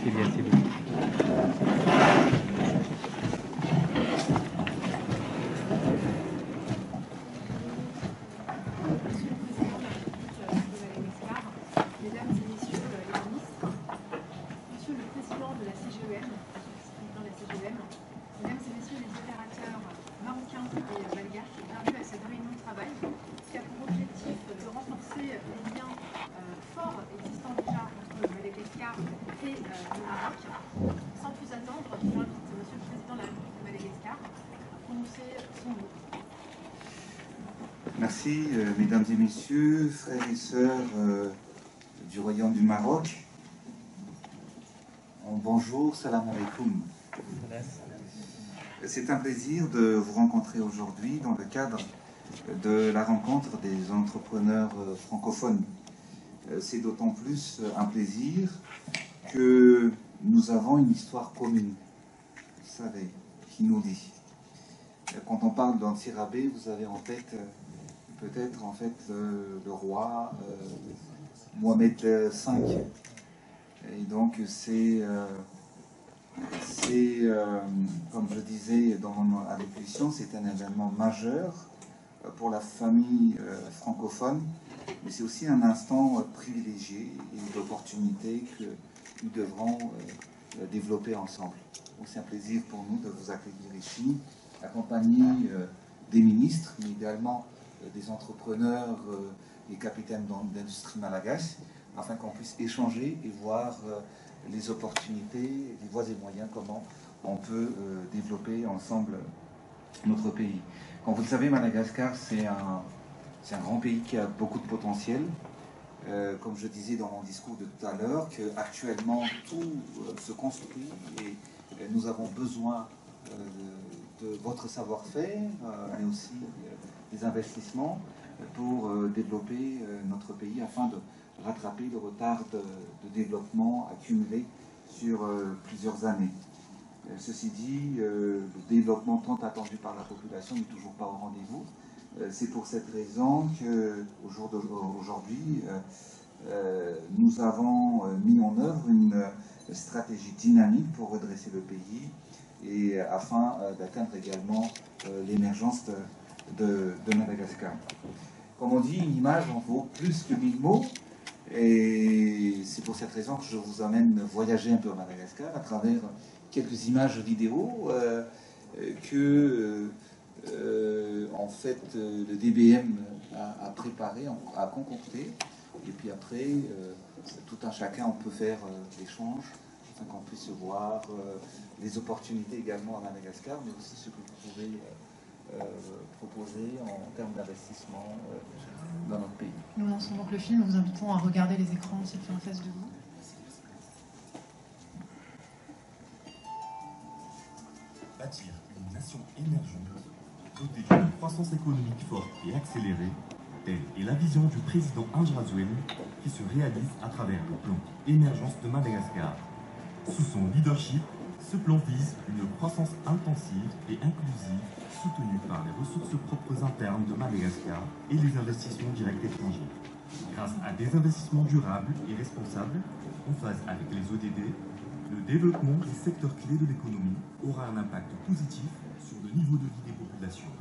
C'est bien, c'est bien. Merci, mesdames et messieurs, frères et sœurs du Royaume du Maroc. Bonjour, salam alaikum. C'est un plaisir de vous rencontrer aujourd'hui dans le cadre de la rencontre des entrepreneurs francophones. C'est d'autant plus un plaisir que nous avons une histoire commune, vous savez, qui nous lie. Quand on parle d'Antsirabé, vous avez en tête peut-être en fait le roi Mohamed V. Et donc c'est comme je disais dans mon allocution, c'est un événement majeur pour la famille francophone, mais c'est aussi un instant privilégié et d'opportunité que nous devrons développer ensemble. Donc c'est un plaisir pour nous de vous accueillir ici, accompagné des ministres, mais également des entrepreneurs et capitaines d'industrie malagasy, afin qu'on puisse échanger et voir les opportunités, les voies et moyens, comment on peut développer ensemble notre pays. Comme vous le savez, Madagascar, c'est un grand pays qui a beaucoup de potentiel. Comme je disais dans mon discours de tout à l'heure, qu'actuellement tout se construit et nous avons besoin de votre savoir-faire, mais aussi des investissements pour développer notre pays afin de rattraper le retard de développement accumulé sur plusieurs années. Ceci dit, le développement tant attendu par la population n'est toujours pas au rendez-vous. C'est pour cette raison qu'au jour d'aujourd'hui, nous avons mis en œuvre une stratégie dynamique pour redresser le pays et afin d'atteindre également l'émergence de Madagascar. Comme on dit, une image en vaut plus que 1000 mots, et c'est pour cette raison que je vous amène voyager un peu à Madagascar à travers quelques images vidéo en fait le DBM a préparé, a concocté, et puis après tout un chacun on peut faire l'échange afin qu'on puisse voir les opportunités également à Madagascar, mais aussi ce que vous pouvez proposer en termes d'investissement dans notre pays. Nous lançons donc le film, nous vous invitons à regarder les écrans aussi qui sont en face de vous. Bâtir une nation émergente, dotée d'une croissance économique forte et accélérée, telle est la vision du président Ange Razouel qui se réalise à travers le plan Émergence de Madagascar. Sous son leadership, Ce plan vise une croissance intensive et inclusive soutenue par les ressources propres internes de Madagascar et les investissements directs étrangers. Grâce à des investissements durables et responsables, en phase avec les ODD, le développement des secteurs clés de l'économie aura un impact positif sur le niveau de vie des populations.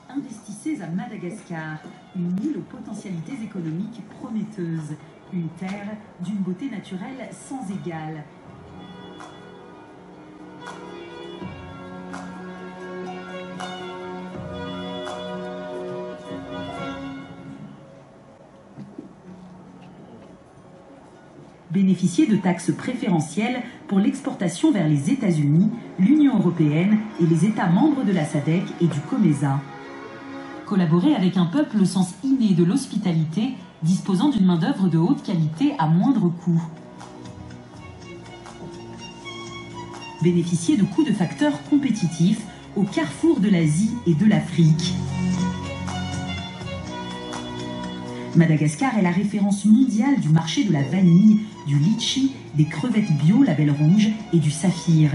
Investissez à Madagascar, une île aux potentialités économiques prometteuses, une terre d'une beauté naturelle sans égale. Bénéficier de taxes préférentielles pour l'exportation vers les États-Unis, l'Union européenne et les États membres de la SADC et du COMESA. Collaborer avec un peuple au sens inné de l'hospitalité, disposant d'une main-d'œuvre de haute qualité à moindre coût. Bénéficier de coûts de facteurs compétitifs au carrefour de l'Asie et de l'Afrique. Madagascar est la référence mondiale du marché de la vanille, du litchi, des crevettes bio label rouge et du saphir.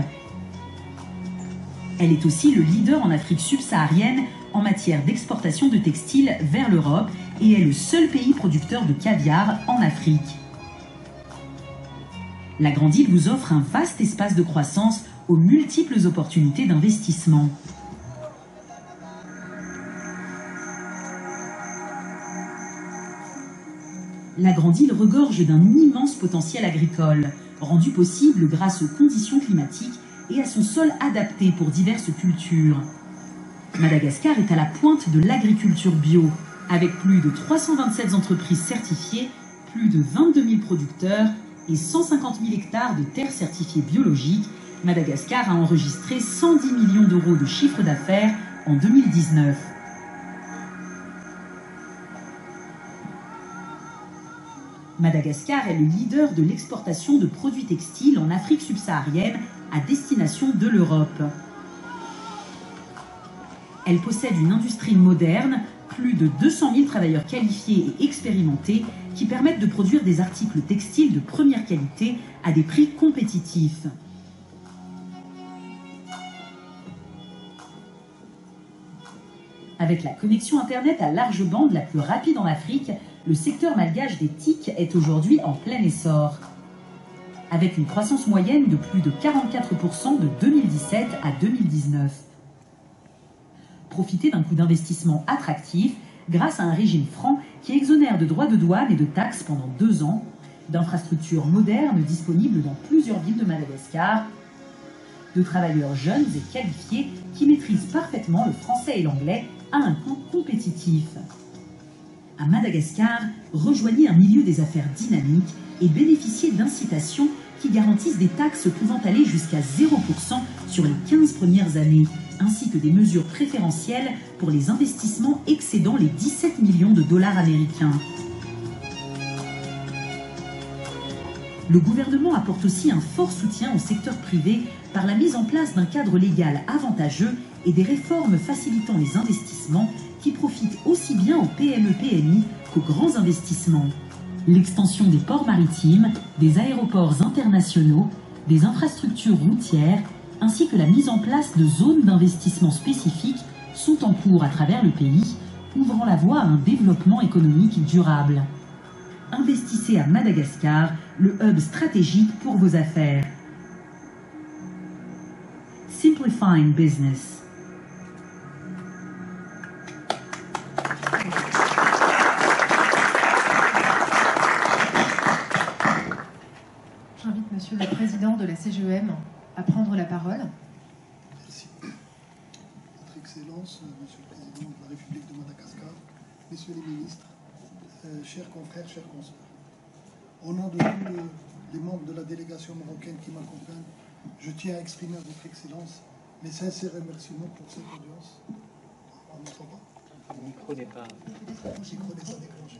Elle est aussi le leader en Afrique subsaharienne en matière d'exportation de textiles vers l'Europe et est le seul pays producteur de caviar en Afrique. La grande île vous offre un vaste espace de croissance aux multiples opportunités d'investissement. La grande île regorge d'un immense potentiel agricole, rendu possible grâce aux conditions climatiques et à son sol adapté pour diverses cultures. Madagascar est à la pointe de l'agriculture bio, avec plus de 327 entreprises certifiées, plus de 22 000 producteurs et 150 000 hectares de terres certifiées biologiques. Madagascar a enregistré 110 millions d'euros de chiffre d'affaires en 2019. Madagascar est le leader de l'exportation de produits textiles en Afrique subsaharienne à destination de l'Europe. Elle possède une industrie moderne, plus de 200 000 travailleurs qualifiés et expérimentés qui permettent de produire des articles textiles de première qualité à des prix compétitifs. Avec la connexion Internet à large bande la plus rapide en Afrique, le secteur malgache des TIC est aujourd'hui en plein essor. Avec une croissance moyenne de plus de 44% de 2017 à 2019. Profitez d'un coût d'investissement attractif grâce à un régime franc qui exonère de droits de douane et de taxes pendant 2 ans, d'infrastructures modernes disponibles dans plusieurs villes de Madagascar, de travailleurs jeunes et qualifiés qui maîtrisent parfaitement le français et l'anglais à un coût compétitif. À Madagascar, rejoignez un milieu des affaires dynamique et bénéficiez d'incitations qui garantissent des taxes pouvant aller jusqu'à 0% sur les 15 premières années, ainsi que des mesures préférentielles pour les investissements excédant les 17 millions de dollars américains. Le gouvernement apporte aussi un fort soutien au secteur privé par la mise en place d'un cadre légal avantageux et des réformes facilitant les investissements qui profitent aussi bien aux PME-PMI qu'aux grands investissements. L'extension des ports maritimes, des aéroports internationaux, des infrastructures routières, ainsi que la mise en place de zones d'investissement spécifiques sont en cours à travers le pays, ouvrant la voie à un développement économique durable. Investissez à Madagascar, le hub stratégique pour vos affaires. Simplifying Business. J'invite Monsieur le Président de la CGEM à prendre la parole. Merci. Votre Excellence, Monsieur le Président de la République de Madagascar, Messieurs les ministres, chers confrères, chers consoeurs. Au nom de tous les membres de la délégation marocaine qui m'accompagnent, je tiens à exprimer à Votre Excellence mes sincères remerciements pour cette audience. On n'entend pas ? Le micro n'est pas... Le micro n'est pas déclenché.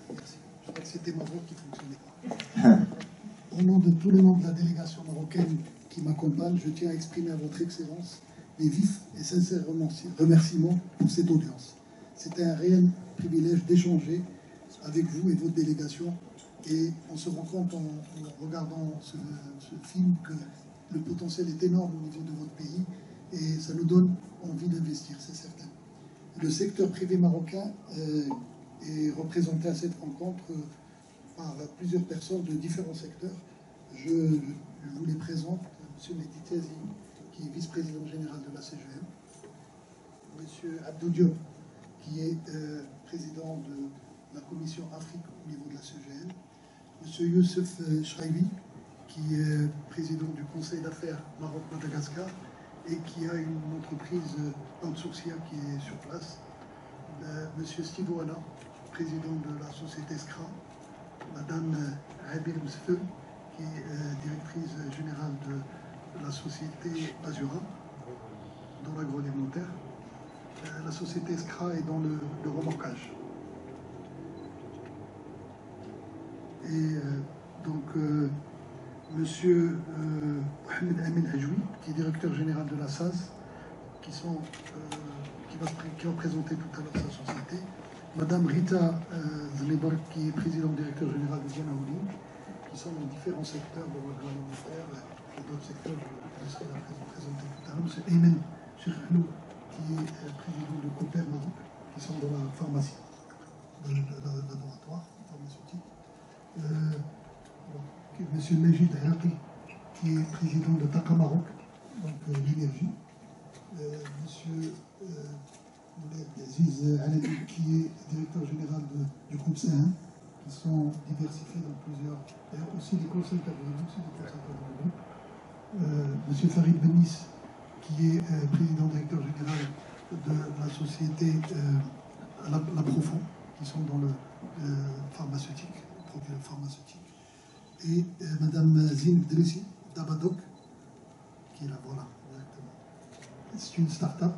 Merci. Je crois que c'était ma voix qui ne fonctionnait pas. Au nom de tous les membres de la délégation marocaine qui m'accompagnent, je tiens à exprimer à Votre Excellence mes vifs et sincères remerciements pour cette audience. C'était un réel privilège d'échanger avec vous et votre délégation. Et on se rend compte en regardant ce film que le potentiel est énorme au niveau de votre pays et ça nous donne envie d'investir, c'est certain. Le secteur privé marocain est représenté à cette rencontre par plusieurs personnes de différents secteurs. Je vous les présente. M. Mehdi Tiazi, qui est vice-président général de la CGM. M. Abdou Diop, qui est président de la commission Afrique au niveau de la CGM. M. Youssef Chraïvi, qui est président du Conseil d'affaires Maroc-Madagascar et qui a une entreprise outsourcière qui est sur place. M. Steve Ouana, président de la société SCRA. Madame Rabir Msfel, qui est directrice générale de la société Azura, dans l'agroalimentaire. La société SCRA est dans le remorquage. Et donc, Monsieur Mohamed Amin Ajoui, qui est directeur général de la SAS, qui va présenter tout à l'heure sa société. Madame Rita Zlebar, qui est présidente directeur général de Diana Holding, qui sont dans différents secteurs de l'agroalimentaire et d'autres secteurs, je serai là présenter tout à l'heure. Monsieur Ayman Chirkhnou, qui est président de Cooper Maroc, qui sont dans la pharmacie, de laboratoire pharmaceutique. Monsieur Majid Haraki, qui est président de Taqa Maroc, donc l'énergie. Monsieur Aziz Alabi, qui est directeur général du groupe C1, qui sont diversifiés dans plusieurs. D'ailleurs, aussi les conseils cadres du groupe. Monsieur Farid Benis, qui est président directeur général de la société La Profond, qui sont dans le pharmaceutique, produits pharmaceutiques. Et Madame Zine Dressi d'Abadoc, qui est là, voilà, exactement. C'est une start-up.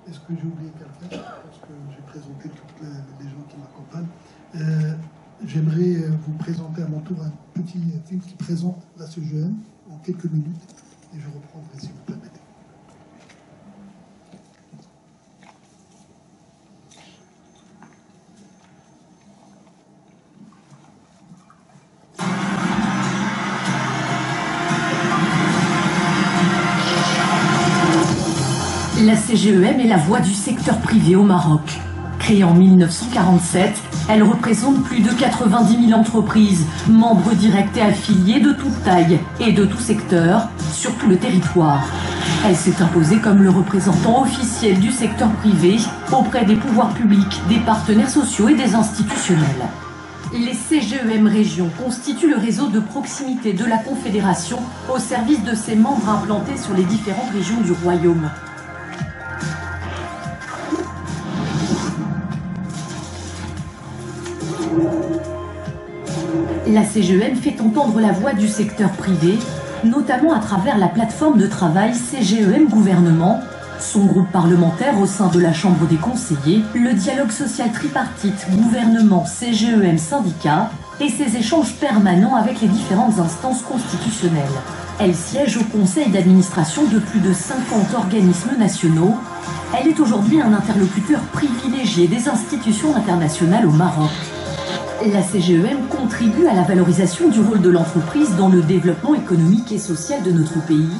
Est-ce que j'ai oublié quelqu'un? Parce que j'ai présenté tous les gens qui m'accompagnent. J'aimerais vous présenter à mon tour un petit film qui présente la CGM en quelques minutes, et je reprendrai si vous permettez. La CGEM est la voix du secteur privé au Maroc. Créée en 1947, elle représente plus de 90 000 entreprises, membres directs et affiliés de toute taille et de tout secteur, sur tout le territoire. Elle s'est imposée comme le représentant officiel du secteur privé auprès des pouvoirs publics, des partenaires sociaux et des institutionnels. Les CGEM régions constituent le réseau de proximité de la Confédération au service de ses membres implantés sur les différentes régions du Royaume. La CGEM fait entendre la voix du secteur privé, notamment à travers la plateforme de travail CGEM Gouvernement, son groupe parlementaire au sein de la Chambre des conseillers, le dialogue social tripartite gouvernement CGEM syndicat et ses échanges permanents avec les différentes instances constitutionnelles. Elle siège au conseil d'administration de plus de 50 organismes nationaux. Elle est aujourd'hui un interlocuteur privilégié des institutions internationales au Maroc. La CGEM contribue à la valorisation du rôle de l'entreprise dans le développement économique et social de notre pays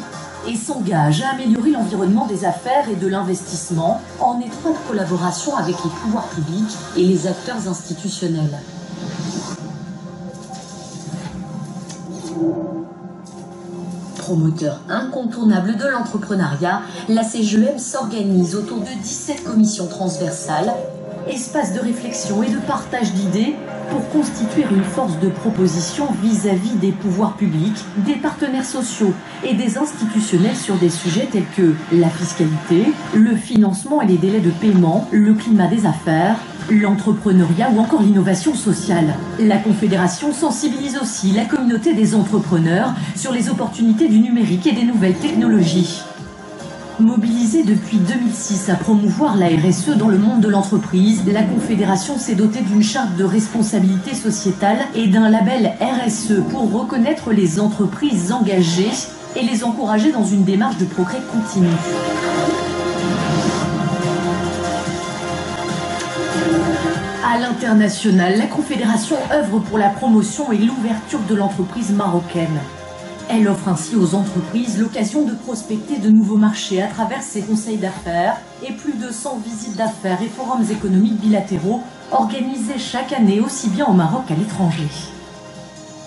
et s'engage à améliorer l'environnement des affaires et de l'investissement en étroite collaboration avec les pouvoirs publics et les acteurs institutionnels. Promoteur incontournable de l'entrepreneuriat, la CGEM s'organise autour de 17 commissions transversales, espaces de réflexion et de partage d'idées pour constituer une force de proposition vis-à-vis des pouvoirs publics, des partenaires sociaux et des institutionnels sur des sujets tels que la fiscalité, le financement et les délais de paiement, le climat des affaires, l'entrepreneuriat ou encore l'innovation sociale. La Confédération sensibilise aussi la communauté des entrepreneurs sur les opportunités du numérique et des nouvelles technologies. Mobilisée depuis 2006 à promouvoir la RSE dans le monde de l'entreprise, la Confédération s'est dotée d'une charte de responsabilité sociétale et d'un label RSE pour reconnaître les entreprises engagées et les encourager dans une démarche de progrès continu. À l'international, la Confédération œuvre pour la promotion et l'ouverture de l'entreprise marocaine. Elle offre ainsi aux entreprises l'occasion de prospecter de nouveaux marchés à travers ses conseils d'affaires et plus de 100 visites d'affaires et forums économiques bilatéraux organisés chaque année aussi bien au Maroc qu'à l'étranger.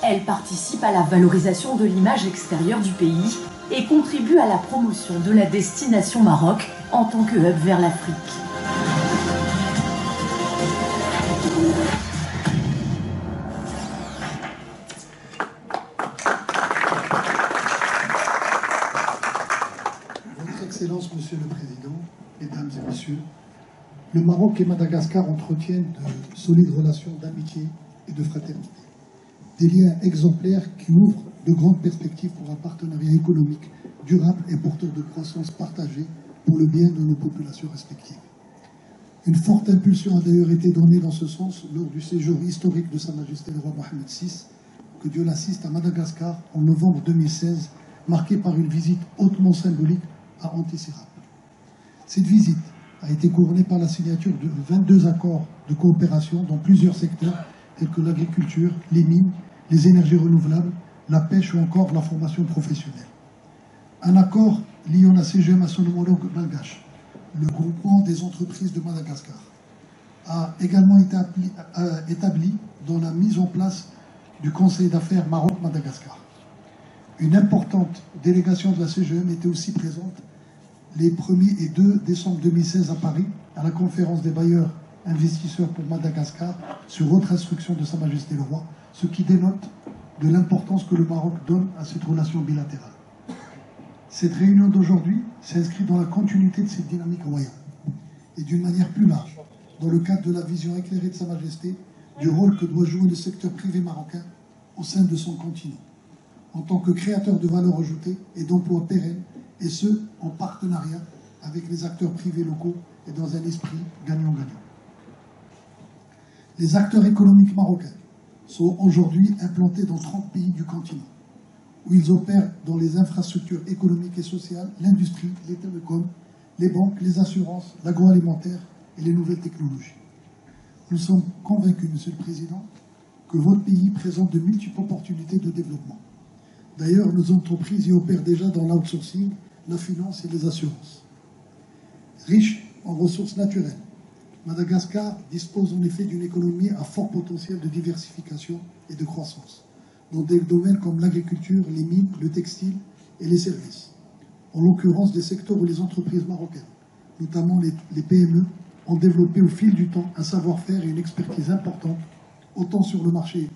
Elle participe à la valorisation de l'image extérieure du pays et contribue à la promotion de la destination Maroc en tant que hub vers l'Afrique. Votre Excellence, Monsieur le Président, Mesdames et Messieurs, le Maroc et Madagascar entretiennent de solides relations d'amitié et de fraternité. Des liens exemplaires qui ouvrent de grandes perspectives pour un partenariat économique durable et porteur de croissance partagée pour le bien de nos populations respectives. Une forte impulsion a d'ailleurs été donnée dans ce sens lors du séjour historique de Sa Majesté le roi Mohamed VI, que Dieu l'assiste, à Madagascar en novembre 2016, marqué par une visite hautement symbolique à Antisirap. Cette visite a été couronnée par la signature de 22 accords de coopération dans plusieurs secteurs tels que l'agriculture, les mines, les énergies renouvelables, la pêche ou encore la formation professionnelle. Un accord liant la CGM à son homologue malgache, le groupement des entreprises de Madagascar, a également été établi dans la mise en place du Conseil d'affaires Maroc-Madagascar. Une importante délégation de la CGM était aussi présente les 1er et 2 décembre 2016 à Paris, à la conférence des bailleurs investisseurs pour Madagascar, sur autre instruction de Sa Majesté le Roi, ce qui dénote de l'importance que le Maroc donne à cette relation bilatérale. Cette réunion d'aujourd'hui s'inscrit dans la continuité de cette dynamique royale et d'une manière plus large, dans le cadre de la vision éclairée de Sa Majesté du rôle que doit jouer le secteur privé marocain au sein de son continent, en tant que créateur de valeur ajoutée et d'emplois pérennes, et ce, en partenariat avec les acteurs privés locaux et dans un esprit gagnant-gagnant. Les acteurs économiques marocains sont aujourd'hui implantés dans 30 pays du continent, où ils opèrent dans les infrastructures économiques et sociales, l'industrie, les télécoms, les banques, les assurances, l'agroalimentaire et les nouvelles technologies. Nous sommes convaincus, Monsieur le Président, que votre pays présente de multiples opportunités de développement. D'ailleurs, nos entreprises y opèrent déjà dans l'outsourcing, la finance et les assurances. Riche en ressources naturelles, Madagascar dispose en effet d'une économie à fort potentiel de diversification et de croissance, dans des domaines comme l'agriculture, les mines, le textile et les services. En l'occurrence, des secteurs où les entreprises marocaines, notamment les PME, ont développé au fil du temps un savoir-faire et une expertise importante, autant sur le marché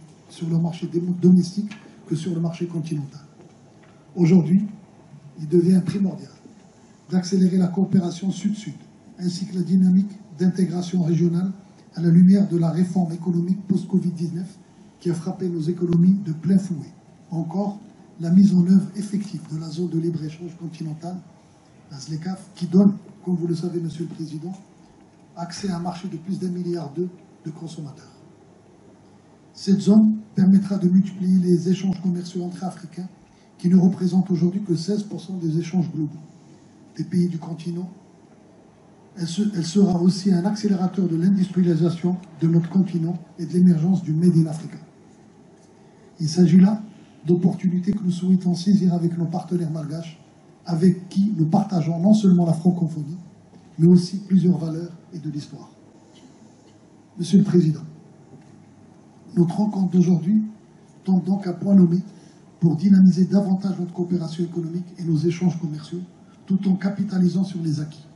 domestique que sur le marché continental. Aujourd'hui, il devient primordial d'accélérer la coopération sud-sud, ainsi que la dynamique d'intégration régionale à la lumière de la réforme économique post-Covid-19 qui a frappé nos économies de plein fouet. Encore, la mise en œuvre effective de la zone de libre-échange continentale, la ZLECAf, qui donne, comme vous le savez, Monsieur le Président, accès à un marché de plus d'1,2 milliard de consommateurs. Cette zone permettra de multiplier les échanges commerciaux entre Africains, qui ne représentent aujourd'hui que 16% des échanges globaux des pays du continent. Elle sera aussi un accélérateur de l'industrialisation de notre continent et de l'émergence du Made in Africa. Il s'agit là d'opportunités que nous souhaitons saisir avec nos partenaires malgaches, avec qui nous partageons non seulement la francophonie, mais aussi plusieurs valeurs et de l'histoire. Monsieur le Président, notre rencontre d'aujourd'hui tombe donc à point nommé pour dynamiser davantage notre coopération économique et nos échanges commerciaux, tout en capitalisant sur les acquis.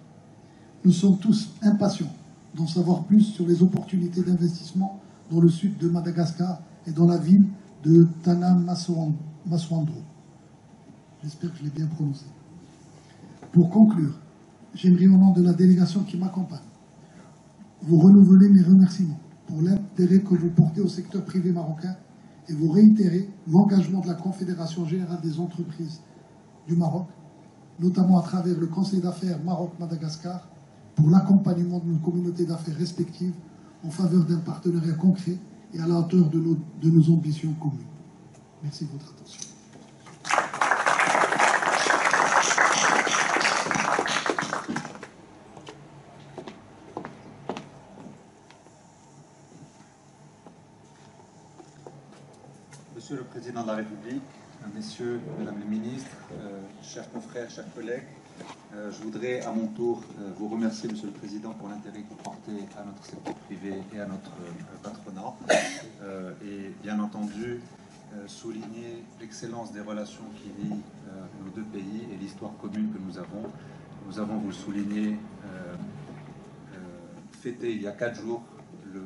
Nous sommes tous impatients d'en savoir plus sur les opportunités d'investissement dans le sud de Madagascar et dans la ville de Tanamasoandro. J'espère que je l'ai bien prononcé. Pour conclure, j'aimerais au nom de la délégation qui m'accompagne vous renouveler mes remerciements pour l'intérêt que vous portez au secteur privé marocain et vous réitérer l'engagement de la Confédération générale des entreprises du Maroc, notamment à travers le Conseil d'affaires Maroc-Madagascar, pour l'accompagnement de nos communautés d'affaires respectives en faveur d'un partenariat concret et à la hauteur de nos ambitions communes. Merci de votre attention. Monsieur le Président de la République, Messieurs, Mesdames les ministres, chers confrères, chers collègues, je voudrais à mon tour vous remercier, Monsieur le Président, pour l'intérêt que vous portez à notre secteur privé et à notre patronat. Et bien entendu, souligner l'excellence des relations qui lient nos deux pays et l'histoire commune que nous avons. Nous avons, vous le soulignez, fêté il y a 4 jours le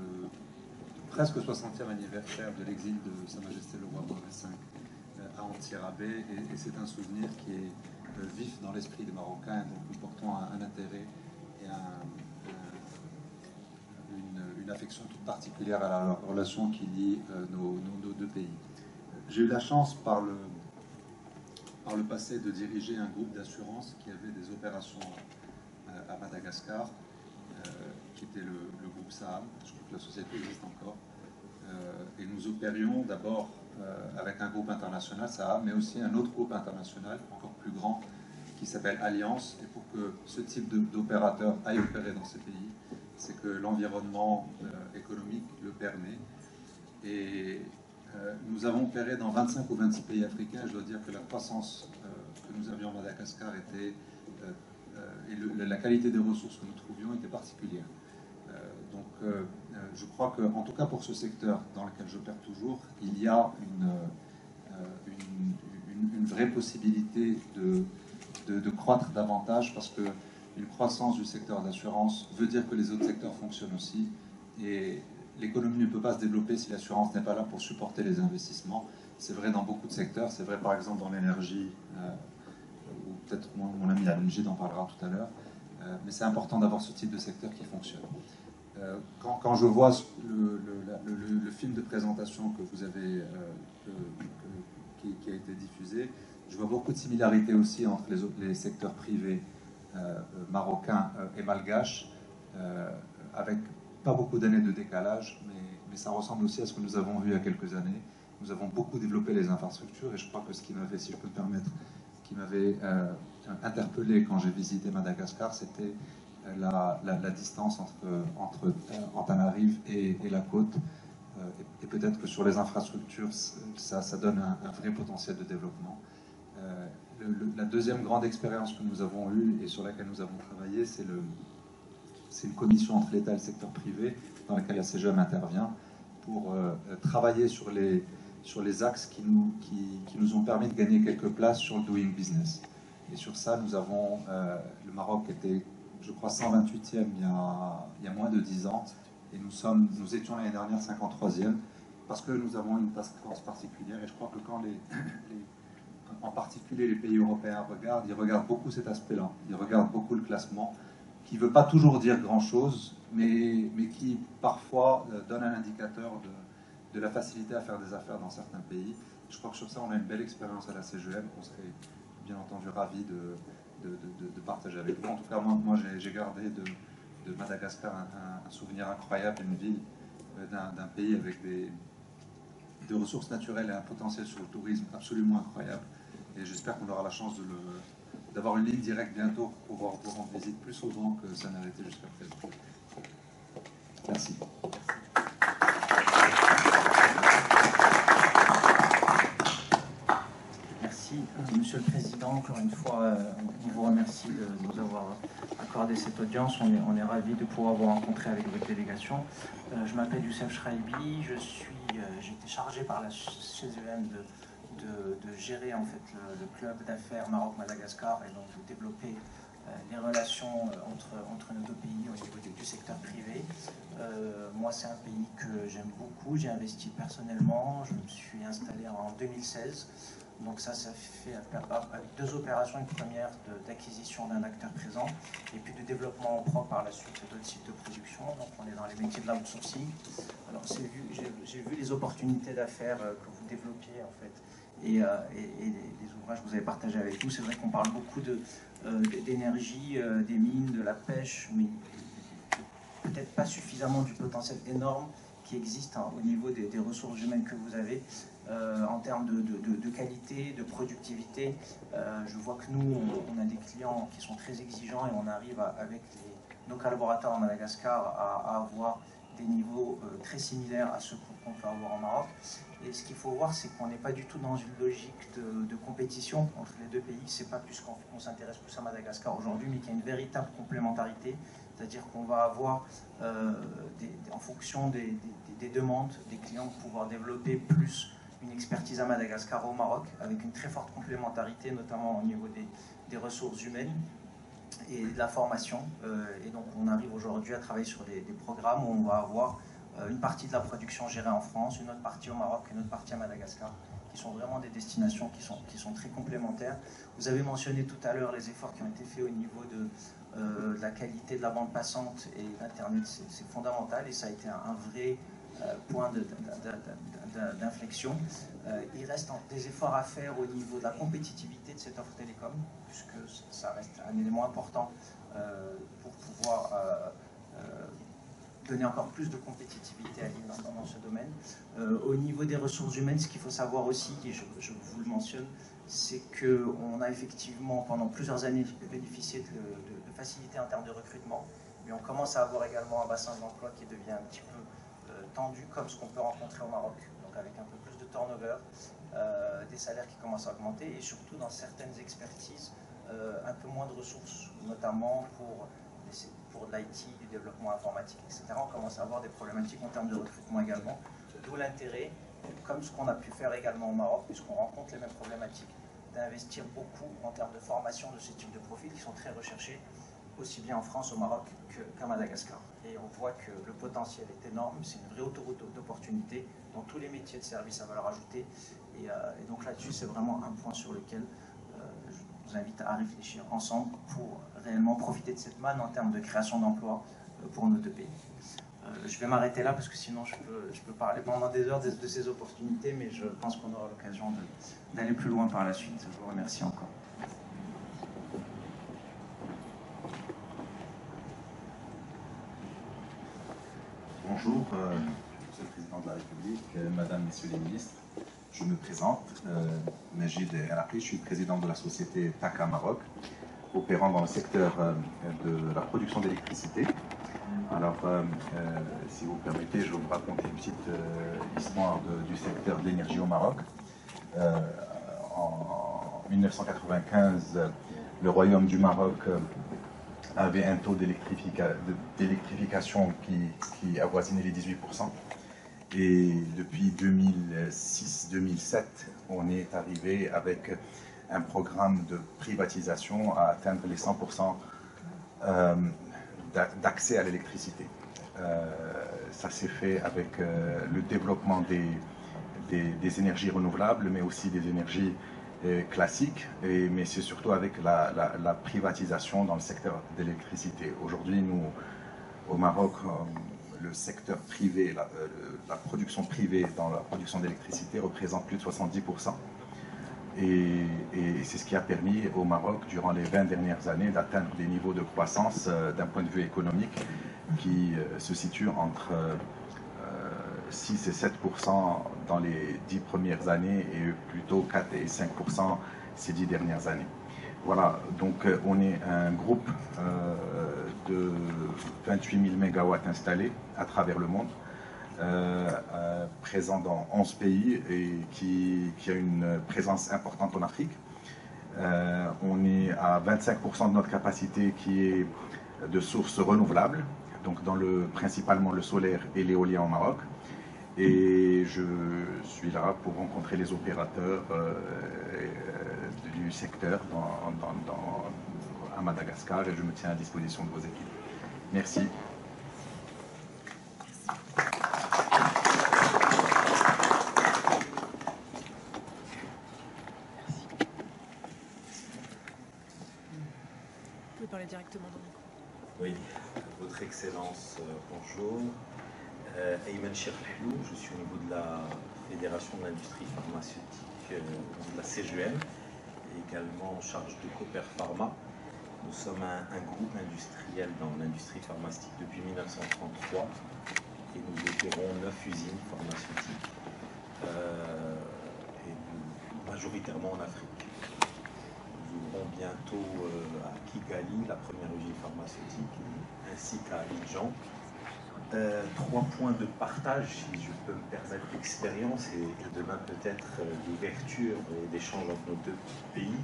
presque 60e anniversaire de l'exil de Sa Majesté le Roi Mohamed V à Antsirabe, et c'est un souvenir qui est vif dans l'esprit des Marocains, donc nous portons un intérêt et une affection toute particulière à la relation qui lie nos deux pays. J'ai eu la chance par le passé de diriger un groupe d'assurance qui avait des opérations à Madagascar, qui était le groupe Saham. Je crois que la société existe encore. Et nous opérions d'abord avec un groupe international, Saham, mais aussi un autre groupe international encore plus grand qui s'appelle Alliance. Et pour que ce type d'opérateur aille opérer dans ces pays, c'est que l'environnement économique le permet. Et nous avons opéré dans 25 ou 26 pays africains. Je dois dire que la croissance que nous avions à Madagascar était, et la qualité des ressources que nous trouvions était particulière. Donc je crois que, en tout cas pour ce secteur dans lequel j'opère toujours, il y a une vraie possibilité de croître davantage, parce qu'une croissance du secteur d'assurance veut dire que les autres secteurs fonctionnent aussi. Et l'économie ne peut pas se développer si l'assurance n'est pas là pour supporter les investissements. C'est vrai dans beaucoup de secteurs, c'est vrai par exemple dans l'énergie, ou peut-être mon ami Alinjid en parlera tout à l'heure, mais c'est important d'avoir ce type de secteur qui fonctionne. Quand je vois le film de présentation que vous avez, qui a été diffusé, je vois beaucoup de similarités aussi entre les secteurs privés marocains et malgaches, avec pas beaucoup d'années de décalage, mais ça ressemble aussi à ce que nous avons vu il y a quelques années. Nous avons beaucoup développé les infrastructures, et je crois que ce qui m'avait, si je peux me permettre, qui m'avait interpellé quand j'ai visité Madagascar, c'était la distance entre Antananarive et la côte. Et peut-être que sur les infrastructures, ça donne un vrai potentiel de développement. La deuxième grande expérience que nous avons eue et sur laquelle nous avons travaillé, c'est une commission entre l'État et le secteur privé, dans laquelle la CGM intervient, pour travailler sur les axes qui nous ont permis de gagner quelques places sur le Doing Business. Et sur ça, nous avons, le Maroc était, je crois, 128e il y a moins de 10 ans, et nous étions l'année dernière 53e, parce que nous avons une task force particulière. Et je crois que quand en particulier les pays européens regardent, ils regardent beaucoup cet aspect-là, ils regardent beaucoup le classement, qui ne veut pas toujours dire grand-chose, mais qui parfois donne un indicateur de la facilité à faire des affaires dans certains pays. Je crois que sur ça, on a une belle expérience à la CGM, qu'on serait bien entendu ravis de partager avec vous. En tout cas, moi j'ai gardé de Madagascar un souvenir incroyable d'une ville, d'un pays avec des ressources naturelles et un potentiel sur le tourisme absolument incroyable. Et j'espère qu'on aura la chance d'avoir une ligne directe bientôt pour pouvoir vous rendre visite plus souvent que ça n'a été jusqu'à présent. Merci. Merci, Monsieur le Président. Encore une fois, on vous remercie de nous avoir accordé cette audience. On est ravis de pouvoir vous rencontrer avec votre délégation. Je m'appelle Youssef Shraibi. J'ai été chargé par la CGM de gérer en fait le club d'affaires Maroc-Madagascar, et donc de développer les relations entre nos deux pays au niveau du secteur privé. Moi, c'est un pays que j'aime beaucoup. J'ai investi personnellement. Je me suis installé en 2016. Donc ça fait avec 2 opérations, une première d'acquisition d'un acteur présent, et puis de développement en propre par la suite d'autres sites de production. Donc on est dans les métiers de l'outsourcing. Alors j'ai vu les opportunités d'affaires que vous développiez en fait, et les ouvrages que vous avez partagés avec nous. C'est vrai qu'on parle beaucoup d'énergie, des mines, de la pêche, mais peut-être pas suffisamment du potentiel énorme qui existe au niveau des ressources humaines que vous avez. En termes de qualité, de productivité, je vois que nous, on a des clients qui sont très exigeants, et on arrive avec nos collaborateurs en Madagascar à avoir des niveaux très similaires à ceux qu'on peut avoir au Maroc. Et ce qu'il faut voir, c'est qu'on n'est pas du tout dans une logique de compétition entre les deux pays. C'est pas plus qu'on s'intéresse plus à Madagascar aujourd'hui, mais qu'il y a une véritable complémentarité. C'est-à-dire qu'on va avoir, en fonction des demandes des clients, pouvoir développer plus une expertise à Madagascar ou au Maroc, avec une très forte complémentarité, notamment au niveau des ressources humaines et de la formation. Et donc on arrive aujourd'hui à travailler sur des programmes où on va avoir une partie de la production gérée en France, une autre partie au Maroc, une autre partie à Madagascar, qui sont vraiment des destinations qui sont très complémentaires. Vous avez mentionné tout à l'heure les efforts qui ont été faits au niveau de la qualité de la bande passante et d'Internet, c'est fondamental et ça a été un vrai point d'inflexion. Il reste des efforts à faire au niveau de la compétitivité de cette offre télécom, puisque ça reste un élément important pour pouvoir donner encore plus de compétitivité à l'île dans ce domaine. Au niveau des ressources humaines, ce qu'il faut savoir aussi, et je vous le mentionne, c'est qu'on a effectivement pendant plusieurs années bénéficié de facilités en termes de recrutement, mais on commence à avoir également un bassin d'emploi qui devient un petit peu tendu, comme ce qu'on peut rencontrer au Maroc, donc avec un peu plus de turnover, des salaires qui commencent à augmenter, et surtout dans certaines expertises, un peu moins de ressources, notamment pour de l'IT, du développement informatique, etc. On commence à avoir des problématiques en termes de recrutement également, d'où l'intérêt, comme ce qu'on a pu faire également au Maroc, puisqu'on rencontre les mêmes problématiques, d'investir beaucoup en termes de formation de ce type de profils qui sont très recherchés, aussi bien en France, au Maroc qu'à Madagascar. Et on voit que le potentiel est énorme, c'est une vraie autoroute d'opportunités dans tous les métiers de service à valeur ajoutée. Et donc là-dessus, c'est vraiment un point sur lequel je vous invite à réfléchir ensemble pour réellement profiter de cette manne en termes de création d'emplois pour nos deux pays. Je vais m'arrêter là parce que sinon je peux parler pendant des heures de ces opportunités, mais je pense qu'on aura l'occasion d'aller plus loin par la suite. Je vous remercie encore. Bonjour, Monsieur le Président de la République, Madame, Messieurs les ministres. Je me présente, Majid El Aqi, je suis président de la société TAQA Maroc, opérant dans le secteur de la production d'électricité. Alors, si vous permettez, je vais vous raconter une petite histoire du secteur de l'énergie au Maroc. En 1995, le Royaume du Maroc avait un taux d'électrification qui avoisinait les 18%. Et depuis 2006-2007, on est arrivé avec un programme de privatisation à atteindre les 100% d'accès à l'électricité. Ça s'est fait avec le développement des énergies renouvelables, mais aussi des énergies classiques, mais c'est surtout avec la privatisation dans le secteur de l'électricité. Aujourd'hui, nous, au Maroc, le secteur privé, la production privée dans la production d'électricité représente plus de 70%. Et c'est ce qui a permis au Maroc, durant les 20 dernières années, d'atteindre des niveaux de croissance d'un point de vue économique qui se situent entre 6 et 7% dans les 10 premières années et plutôt 4 et 5% ces 10 dernières années. Voilà, donc on est un groupe de 28 000 MW installés à travers le monde, présent dans 11 pays et qui a une présence importante en Afrique. On est à 25% de notre capacité qui est de sources renouvelables, donc principalement le solaire et l'éolien au Maroc. Et je suis là pour rencontrer les opérateurs du secteur à Madagascar et je me tiens à disposition de vos équipes. Merci. Vous pouvez parler directement dans le micro. Oui, Votre Excellence, bonjour. Ayman Cherhlou, je suis au niveau de la Fédération de l'industrie pharmaceutique, de la CGM, et également en charge de Cooper Pharma. Nous sommes un groupe industriel dans l'industrie pharmaceutique depuis 1933 et nous opérons 9 usines pharmaceutiques, et majoritairement en Afrique. Nous ouvrons bientôt à Kigali la première usine pharmaceutique, ainsi qu'à Abidjan, 3 points de partage, si je peux me permettre d'expérience, et demain peut-être d'ouverture et d'échange entre nos deux pays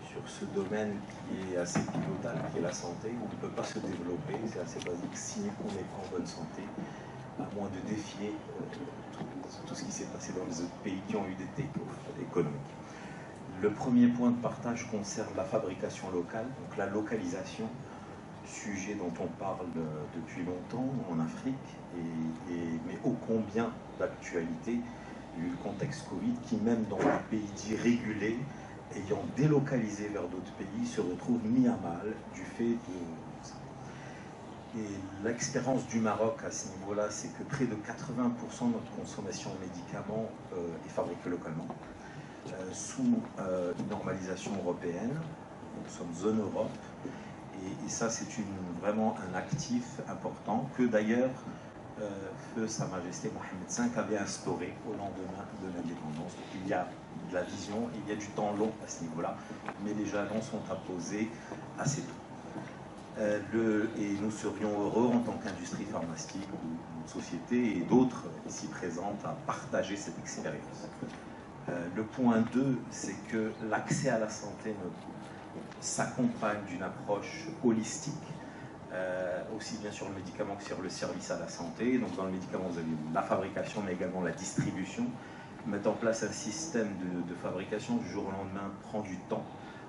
sur ce domaine qui est assez pivotal, qui est la santé. On ne peut pas se développer, c'est assez basique, si on n'est pas en bonne santé, à moins de défier tout ce qui s'est passé dans les autres pays qui ont eu des take-off économiques. Le premier point de partage concerne la fabrication locale, donc la localisation, sujet dont on parle depuis longtemps en Afrique, mais ô combien d'actualité, vu le contexte Covid, qui même dans des pays dits régulés, ayant délocalisé vers d'autres pays, se retrouvent mis à mal du fait de ça. Et l'expérience du Maroc à ce niveau-là, c'est que près de 80% de notre consommation en médicaments est fabriquée localement, sous une normalisation européenne. Nous sommes zone Europe. Et ça, c'est vraiment un actif important que d'ailleurs Feu Sa Majesté Mohamed V avait instauré au lendemain de l'indépendance. Il y a de la vision, il y a du temps long à ce niveau-là, mais les jalons sont apposés assez tôt. Et nous serions heureux en tant qu'industrie pharmaceutique ou société et d'autres ici présentes à partager cette expérience. Le point 2, c'est que l'accès à la santé s'accompagne d'une approche holistique, aussi bien sur le médicament que sur le service à la santé. Donc dans le médicament, vous avez la fabrication, mais également la distribution. Mettre en place un système de fabrication du jour au lendemain prend du temps.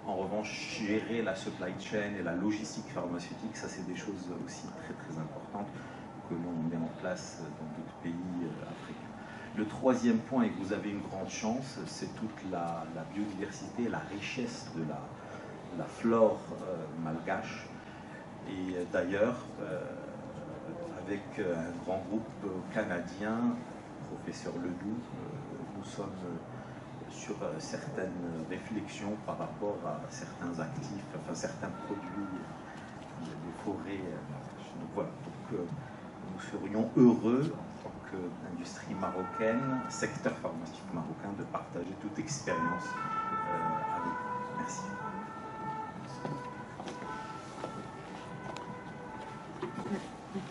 En revanche, gérer la supply chain et la logistique pharmaceutique, ça c'est des choses aussi très très importantes que l'on met en place dans d'autres pays africains. Le troisième point, et vous avez une grande chance, c'est toute la biodiversité et la richesse de la flore malgache. Et d'ailleurs, avec un grand groupe canadien, professeur Ledoux, nous sommes sur certaines réflexions par rapport à certains actifs, enfin certains produits des forêts. Donc voilà, nous serions heureux en tant qu'industrie marocaine, secteur pharmaceutique marocain, de partager toute expérience avec vous. Merci.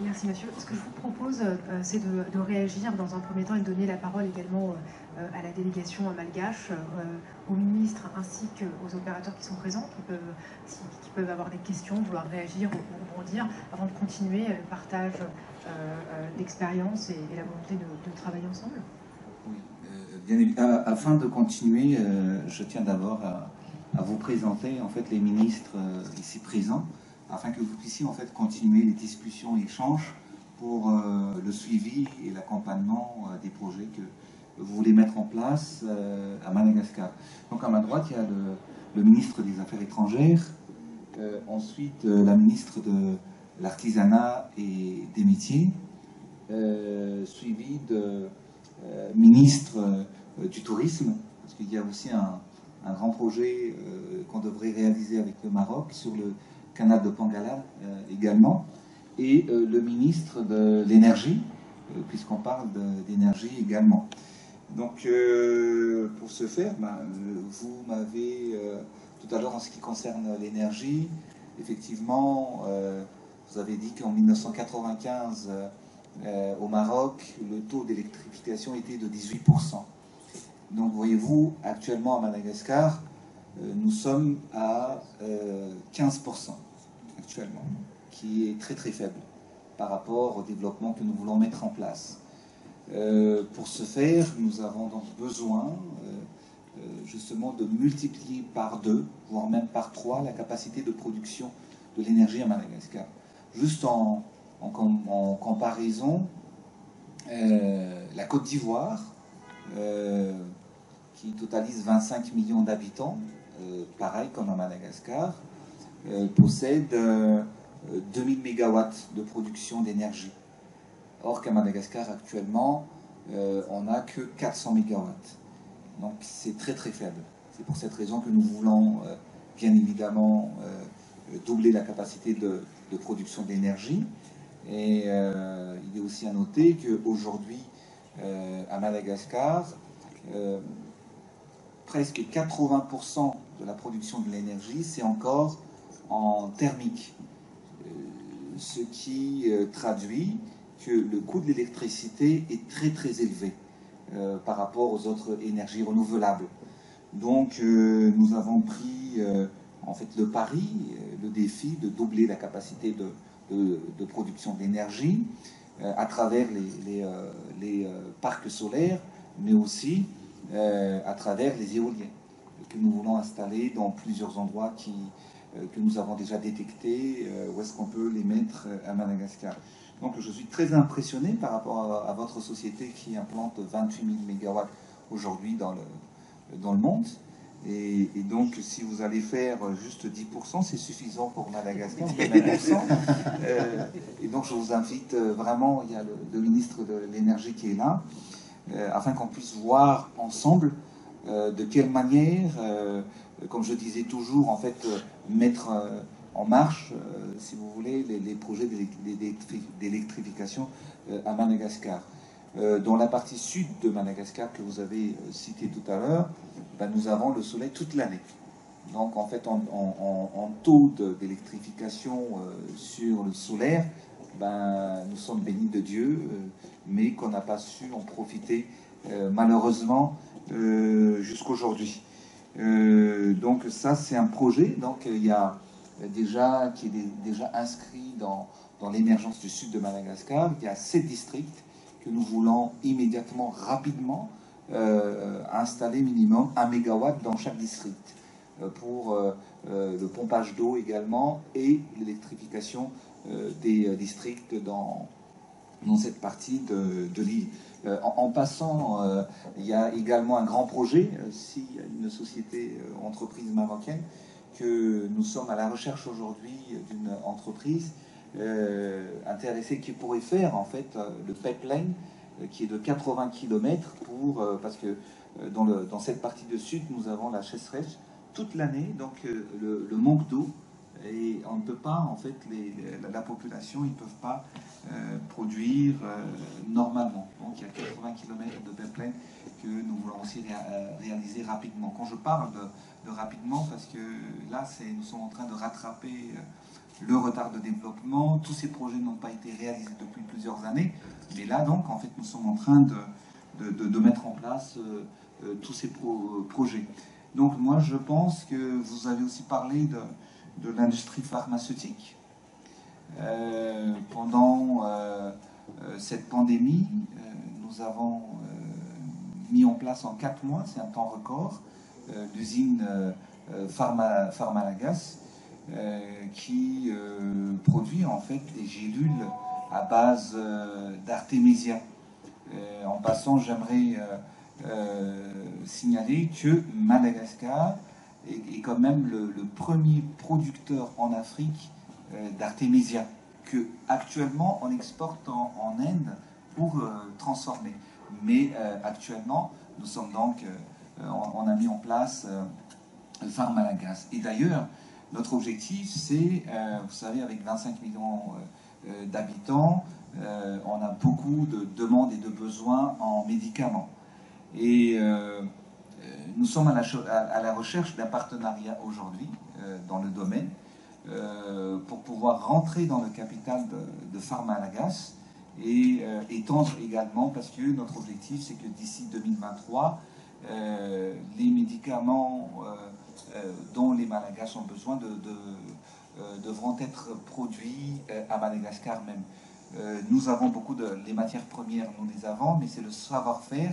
Merci monsieur. Ce que je vous propose, c'est de réagir dans un premier temps et de donner la parole également à la délégation malgache, aux ministres ainsi qu'aux opérateurs qui sont présents, qui peuvent avoir des questions, vouloir réagir ou rebondir, avant de continuer le partage d'expérience et la volonté de travailler ensemble. Oui, bien évidemment. Afin de continuer, je tiens d'abord à vous présenter en fait les ministres ici présents, afin que vous puissiez en fait continuer les discussions et échanges pour le suivi et l'accompagnement des projets que vous voulez mettre en place à Madagascar. Donc à ma droite, il y a le ministre des Affaires étrangères, ensuite la ministre de l'Artisanat et des Métiers, suivi de ministre du Tourisme, parce qu'il y a aussi un grand projet qu'on devrait réaliser avec le Maroc sur le canal de Pangala également, et le ministre de l'Énergie, puisqu'on parle d'énergie également. Donc, pour ce faire, vous m'avez, tout à l'heure en ce qui concerne l'énergie, effectivement, vous avez dit qu'en 1995, au Maroc, le taux d'électrification était de 18%. Donc, voyez-vous, actuellement à Madagascar, nous sommes à 15% actuellement, qui est très très faible par rapport au développement que nous voulons mettre en place. Pour ce faire, nous avons donc besoin justement de multiplier par 2, voire même par 3, la capacité de production de l'énergie à Madagascar. Juste en comparaison, la Côte d'Ivoire, qui totalise 25 millions d'habitants, pareil comme à Madagascar, possède 2000 MW de production d'énergie. Or qu'à Madagascar actuellement, on n'a que 400 MW. Donc c'est très très faible. C'est pour cette raison que nous voulons bien évidemment doubler la capacité de production d'énergie. Et il est aussi à noter qu'aujourd'hui, à Madagascar, presque 80% de la production de l'énergie, c'est encore en thermique. Ce qui traduit que le coût de l'électricité est très très élevé par rapport aux autres énergies renouvelables. Donc nous avons pris en fait le pari, le défi de doubler la capacité de production d'énergie à travers les parcs solaires, mais aussi à travers les éoliens que nous voulons installer dans plusieurs endroits que nous avons déjà détectés, où est-ce qu'on peut les mettre à Madagascar. Donc je suis très impressionné par rapport à votre société qui implante 28 000 MW aujourd'hui dans le monde. Et donc, si vous allez faire juste 10%, c'est suffisant pour Madagascar, 20%. Et donc, je vous invite vraiment, il y a le ministre de l'Énergie qui est là, afin qu'on puisse voir ensemble de quelle manière, comme je disais toujours, en fait, mettre en marche, si vous voulez, les projets d'électrification à Madagascar. Dans la partie sud de Madagascar que vous avez cité tout à l'heure, ben, nous avons le soleil toute l'année. Donc en fait, en taux d'électrification sur le solaire, ben, nous sommes bénis de Dieu, mais qu'on n'a pas su en profiter malheureusement jusqu'aujourd'hui. Donc ça, c'est un projet il y a qui est déjà inscrit dans l'émergence du sud de Madagascar. Il y a 7 districts que nous voulons immédiatement, rapidement, installer minimum 1 mégawatt dans chaque district pour le pompage d'eau également et l'électrification des districts dans cette partie de l'île. En passant, il y a également un grand projet, si une société, entreprise marocaine, que nous sommes à la recherche aujourd'hui d'une entreprise intéressée qui pourrait faire en fait le pipeline qui est de 80 km parce que dans cette partie de sud, nous avons la sécheresse toute l'année, donc le manque d'eau, et on ne peut pas, en fait, la population, ils ne peuvent pas produire normalement. Donc il y a 80 km de pipeline que nous voulons aussi réaliser rapidement. Quand je parle de rapidement, parce que là, nous sommes en train de rattraper le retard de développement. Tous ces projets n'ont pas été réalisés depuis plusieurs années, mais là, donc, en fait, nous sommes en train de mettre en place tous ces projets. Donc, moi, je pense que vous avez aussi parlé de l'industrie pharmaceutique. Pendant cette pandémie, nous avons mis en place en 4 mois, c'est un temps record, l'usine Pharmalagas, qui produit en fait des gélules à base d'artémisia. En passant, j'aimerais signaler que Madagascar est quand même le premier producteur en Afrique d'artémisia, que actuellement on exporte en Inde pour transformer. Mais actuellement, nous sommes donc, on a mis en place Pharmalagas. Et d'ailleurs, notre objectif, c'est, vous savez, avec 25 millions d'habitants, on a beaucoup de demandes et de besoins en médicaments. Et nous sommes à la recherche d'un partenariat aujourd'hui dans le domaine pour pouvoir rentrer dans le capital de Pharmalagas et étendre également, parce que notre objectif, c'est que d'ici 2023, les médicaments dont les Malagasy ont besoin devront être produits à Madagascar même. Nous avons beaucoup les matières premières, nous les avons, mais c'est le savoir-faire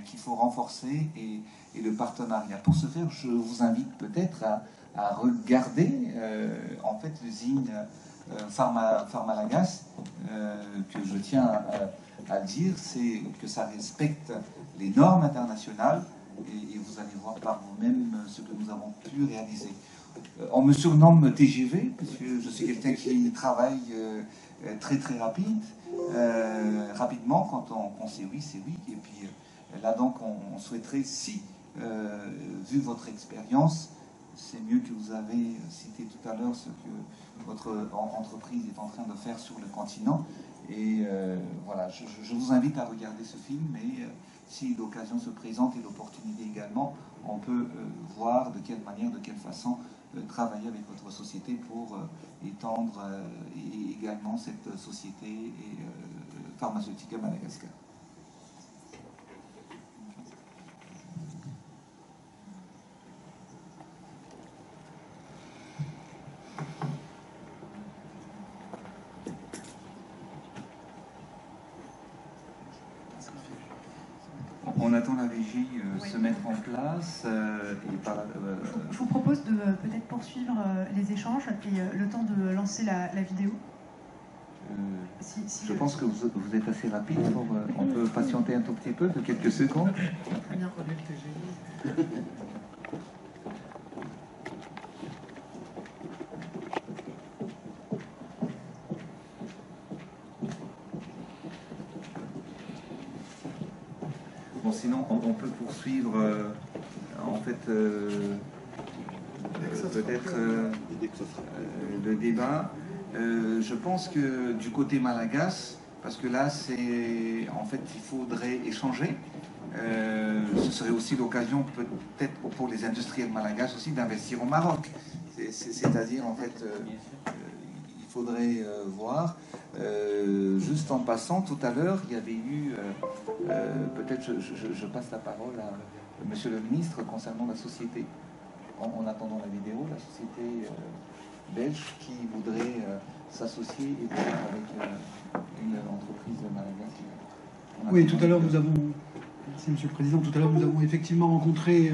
qu'il faut renforcer et le partenariat. Pour ce faire, je vous invite peut-être à regarder en fait l'usine Pharmalagas, que je tiens à dire, c'est que ça respecte les normes internationales et vous allez voir par vous-même ce que nous avons pu réaliser. On me surnomme TGV, puisque je suis quelqu'un qui travaille très très rapidement, quand on sait oui, c'est oui. Et puis là donc on souhaiterait, si, vu votre expérience, c'est mieux que vous avez cité tout à l'heure ce que votre entreprise est en train de faire sur le continent. Et voilà, je vous invite à regarder ce film, et si l'occasion se présente et l'opportunité également, on peut voir de quelle manière, de quelle façon travailler avec votre société pour étendre également cette société pharmaceutique à Madagascar. On attend la régie se mettre en place. Je vous propose de peut-être poursuivre les échanges et le temps de lancer la vidéo. Je pense que vous êtes assez rapide. On peut patienter un tout petit peu, de quelques secondes. Bon, sinon, on peut poursuivre, en fait, peut-être le débat. Je pense que du côté malagasy, parce que là, en fait, il faudrait échanger. Ce serait aussi l'occasion, peut-être pour les industriels malagasy aussi, d'investir au Maroc. C'est-à-dire, en fait, il faudrait voir. Juste en passant, tout à l'heure, il y avait eu, peut-être je passe la parole à Monsieur le ministre concernant la société, en attendant la vidéo, la société belge qui voudrait s'associer et avec une entreprise malagasy. Oui, tout à l'heure nous avons, merci Monsieur le Président, tout à l'heure nous avons effectivement rencontré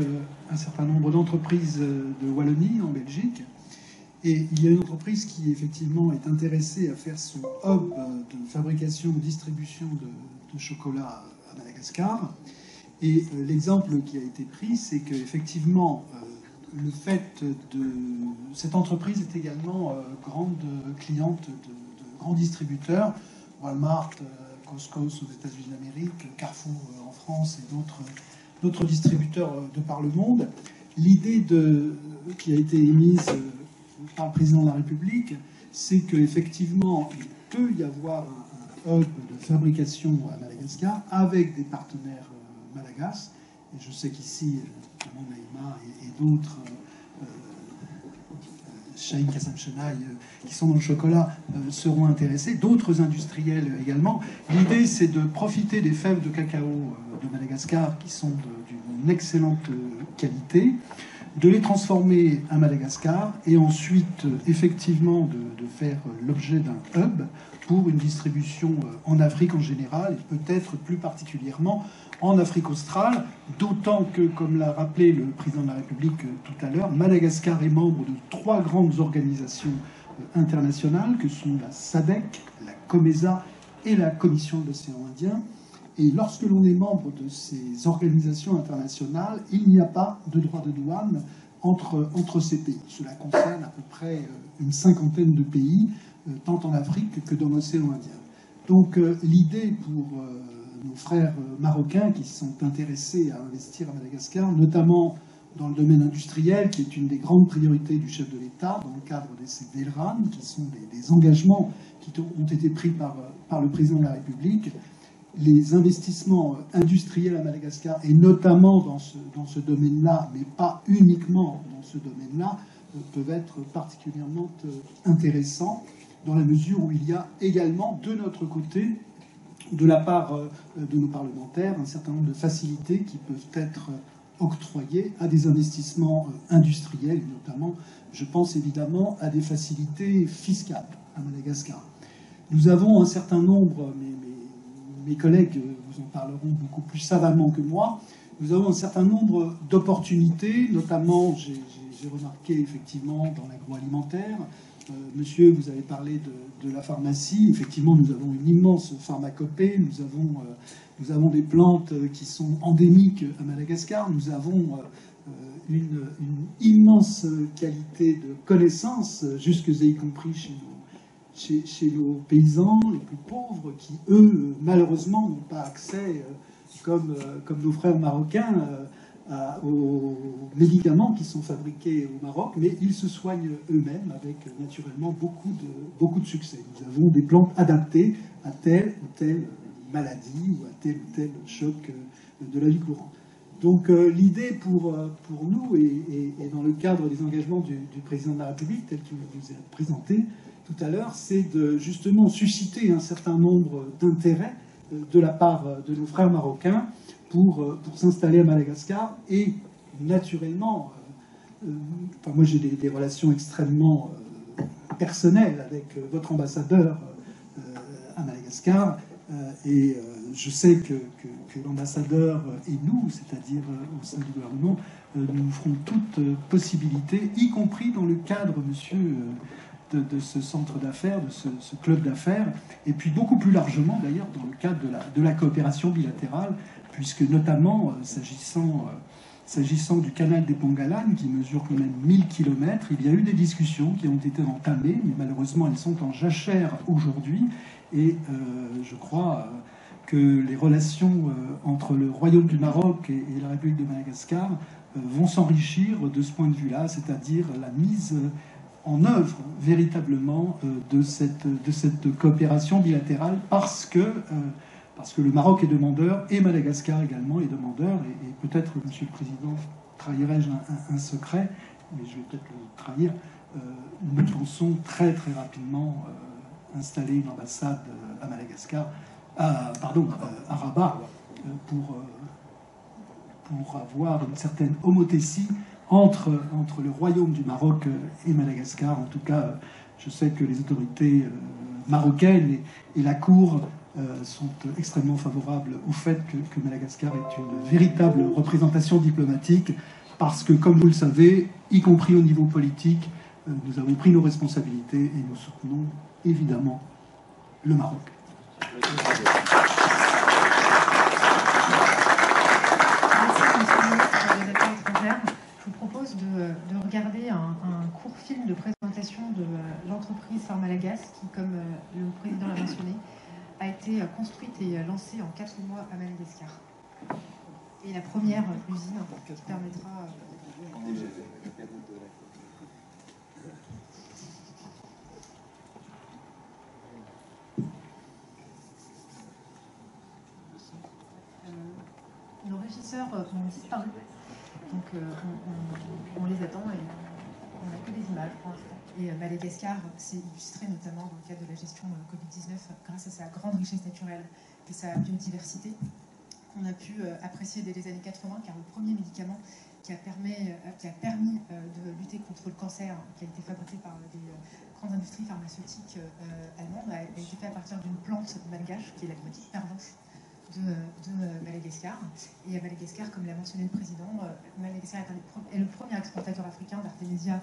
un certain nombre d'entreprises de Wallonie en Belgique. Et il y a une entreprise qui effectivement est intéressée à faire son hub de fabrication, distribution de chocolat à Madagascar. Et l'exemple qui a été pris, c'est qu'effectivement, le fait de... Cette entreprise est également grande cliente de grands distributeurs, Walmart, Costco aux États-Unis d'Amérique, Carrefour en France et d'autres distributeurs de par le monde. L'idée qui a été émise par le président de la République, c'est qu'effectivement, il peut y avoir un hub de fabrication à Madagascar avec des partenaires malagasy. Et je sais qu'ici, notamment Naïma et d'autres, Shahin Kassam Chenaï, qui sont dans le chocolat, seront intéressés. D'autres industriels également. L'idée, c'est de profiter des fèves de cacao de Madagascar, qui sont d'une excellente qualité, de les transformer à Madagascar et ensuite effectivement de faire l'objet d'un hub pour une distribution en Afrique en général et peut-être plus particulièrement en Afrique australe, d'autant que, comme l'a rappelé le président de la République tout à l'heure, Madagascar est membre de 3 grandes organisations internationales que sont la SADC, la COMESA et la Commission de l'océan Indien. Et lorsque l'on est membre de ces organisations internationales, il n'y a pas de droit de douane entre ces pays. Cela concerne à peu près une 50aine de pays, tant en Afrique que dans l'océan Indien. Donc l'idée pour nos frères marocains qui sont intéressés à investir à Madagascar, notamment dans le domaine industriel, qui est une des grandes priorités du chef de l'État, dans le cadre de ces DELRAN, qui sont des engagements qui ont été pris par le président de la République, les investissements industriels à Madagascar, et notamment dans ce domaine-là, mais pas uniquement dans ce domaine-là, peuvent être particulièrement intéressants, dans la mesure où il y a également, de notre côté, de la part de nos parlementaires, un certain nombre de facilités qui peuvent être octroyées à des investissements industriels, et notamment, je pense évidemment, à des facilités fiscales à Madagascar. Nous avons un certain nombre, mes collègues vous en parleront beaucoup plus savamment que moi, nous avons un certain nombre d'opportunités, notamment, j'ai remarqué effectivement dans l'agroalimentaire. Monsieur, vous avez parlé de la pharmacie. Effectivement, nous avons une immense pharmacopée. Nous avons des plantes qui sont endémiques à Madagascar. Nous avons une immense qualité de connaissances, jusque et y compris chez nos paysans les plus pauvres, qui, eux, malheureusement, n'ont pas accès, comme nos frères marocains, aux médicaments qui sont fabriqués au Maroc, mais ils se soignent eux-mêmes avec naturellement beaucoup de succès. Nous avons des plantes adaptées à telle ou telle maladie ou à tel choc de la vie courante. Donc l'idée pour nous, et dans le cadre des engagements du président de la République, tel qu'il vous a présenté tout à l'heure, c'est de justement susciter un certain nombre d'intérêts de la part de nos frères marocains pour s'installer à Madagascar. Et naturellement, moi j'ai des relations extrêmement personnelles avec votre ambassadeur à Madagascar, et je sais que l'ambassadeur et nous, c'est-à-dire au sein du gouvernement, nous ferons toute possibilité, y compris dans le cadre, monsieur, de ce centre d'affaires, de ce club d'affaires, et puis beaucoup plus largement d'ailleurs dans le cadre de la coopération bilatérale, puisque notamment s'agissant du canal des Pangalan, qui mesure quand même 1000 km, il y a eu des discussions qui ont été entamées, mais malheureusement elles sont en jachère aujourd'hui, et je crois que les relations entre le Royaume du Maroc et la République de Madagascar vont s'enrichir de ce point de vue-là, c'est-à-dire la mise en œuvre véritablement de cette coopération bilatérale, parce que le Maroc est demandeur et Madagascar également est demandeur, et peut-être, Monsieur le Président, trahirais-je un secret, mais je vais peut-être le trahir, nous pensons très très rapidement installer une ambassade à Madagascar, à Rabat, pour avoir une certaine homothétie entre le Royaume du Maroc et Madagascar. En tout cas, je sais que les autorités marocaines et la Cour sont extrêmement favorables au fait que Madagascar est une véritable représentation diplomatique, parce que, comme vous le savez, y compris au niveau politique, nous avons pris nos responsabilités et nous soutenons évidemment le Maroc. Merci, monsieur le ministre des Affaires étrangères. Je vous propose de regarder un court film de présentation de l'entreprise Pharmalagas, qui, comme le président l'a mentionné, a été construite et lancée en 4 mois à Madagascar. Et la première usine qui permettra... Nos régisseurs ont disparu, donc on les attend et on n'a que des images pour l'instant. Et Madagascar s'est illustré notamment dans le cadre de la gestion de Covid-19 grâce à sa grande richesse naturelle et sa biodiversité qu'on a pu apprécier dès les années 80, car le premier médicament qui a permis de lutter contre le cancer, qui a été fabriqué par des grandes industries pharmaceutiques allemandes, a été fait à partir d'une plante malgache qui est la petite pervenche de Madagascar. Et à Madagascar, comme l'a mentionné le président, Madagascar est le premier exportateur africain d'Artemisia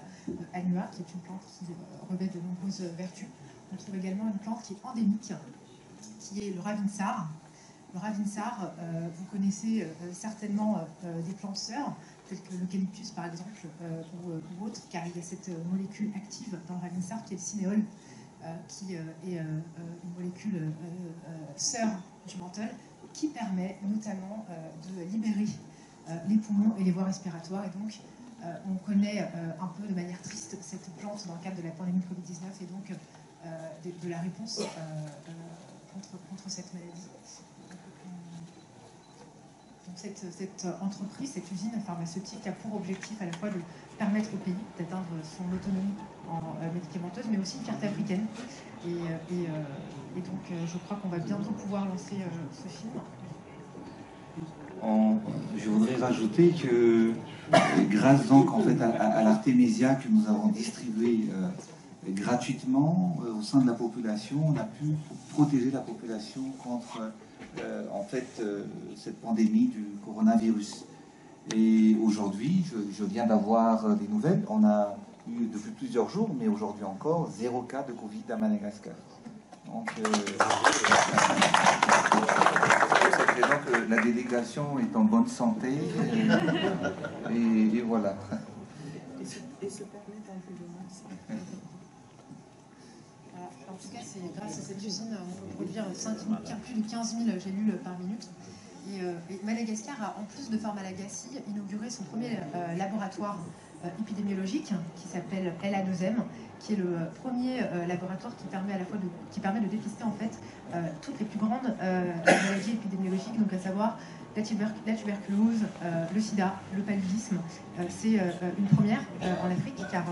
annua, qui est une plante qui revêt de nombreuses vertus. On trouve également une plante qui est endémique, qui est le ravinsar. Le ravinsar, vous connaissez certainement des plantes sœurs, telles que l'eucalyptus par exemple, ou autres, car il y a cette molécule active dans le ravinsar qui est le cinéole, qui est une molécule sœur du menthol, qui permet notamment de libérer les poumons et les voies respiratoires. Et donc, on connaît un peu de manière triste cette plante dans le cadre de la pandémie de Covid-19 et donc de la réponse contre cette maladie. Donc cette entreprise, cette usine pharmaceutique a pour objectif à la fois de permettre au pays d'atteindre son autonomie médicamenteuse, mais aussi une fierté africaine. Et donc je crois qu'on va bientôt pouvoir lancer ce film. Je voudrais rajouter que grâce donc en fait à l'Artemisia que nous avons distribué gratuitement au sein de la population, on a pu protéger la population contre en fait cette pandémie du coronavirus. Et aujourd'hui, je viens d'avoir des nouvelles. On a eu depuis plusieurs jours, mais aujourd'hui encore, 0 cas de Covid à Madagascar. Donc, ça fait donc que la délégation est en bonne santé. Et voilà. Et se permet d'enlever le masque. En tout cas, c'est grâce à cette usine, on peut produire plus de 15 000 gélules par minute. Et Madagascar a, en plus de Pharmalagassi, inauguré son premier laboratoire épidémiologique qui s'appelle LA2M, qui est le premier laboratoire qui permet de dépister en fait toutes les plus grandes maladies épidémiologiques, donc à savoir la tuberculose, le sida, le paludisme. C'est une première en Afrique, car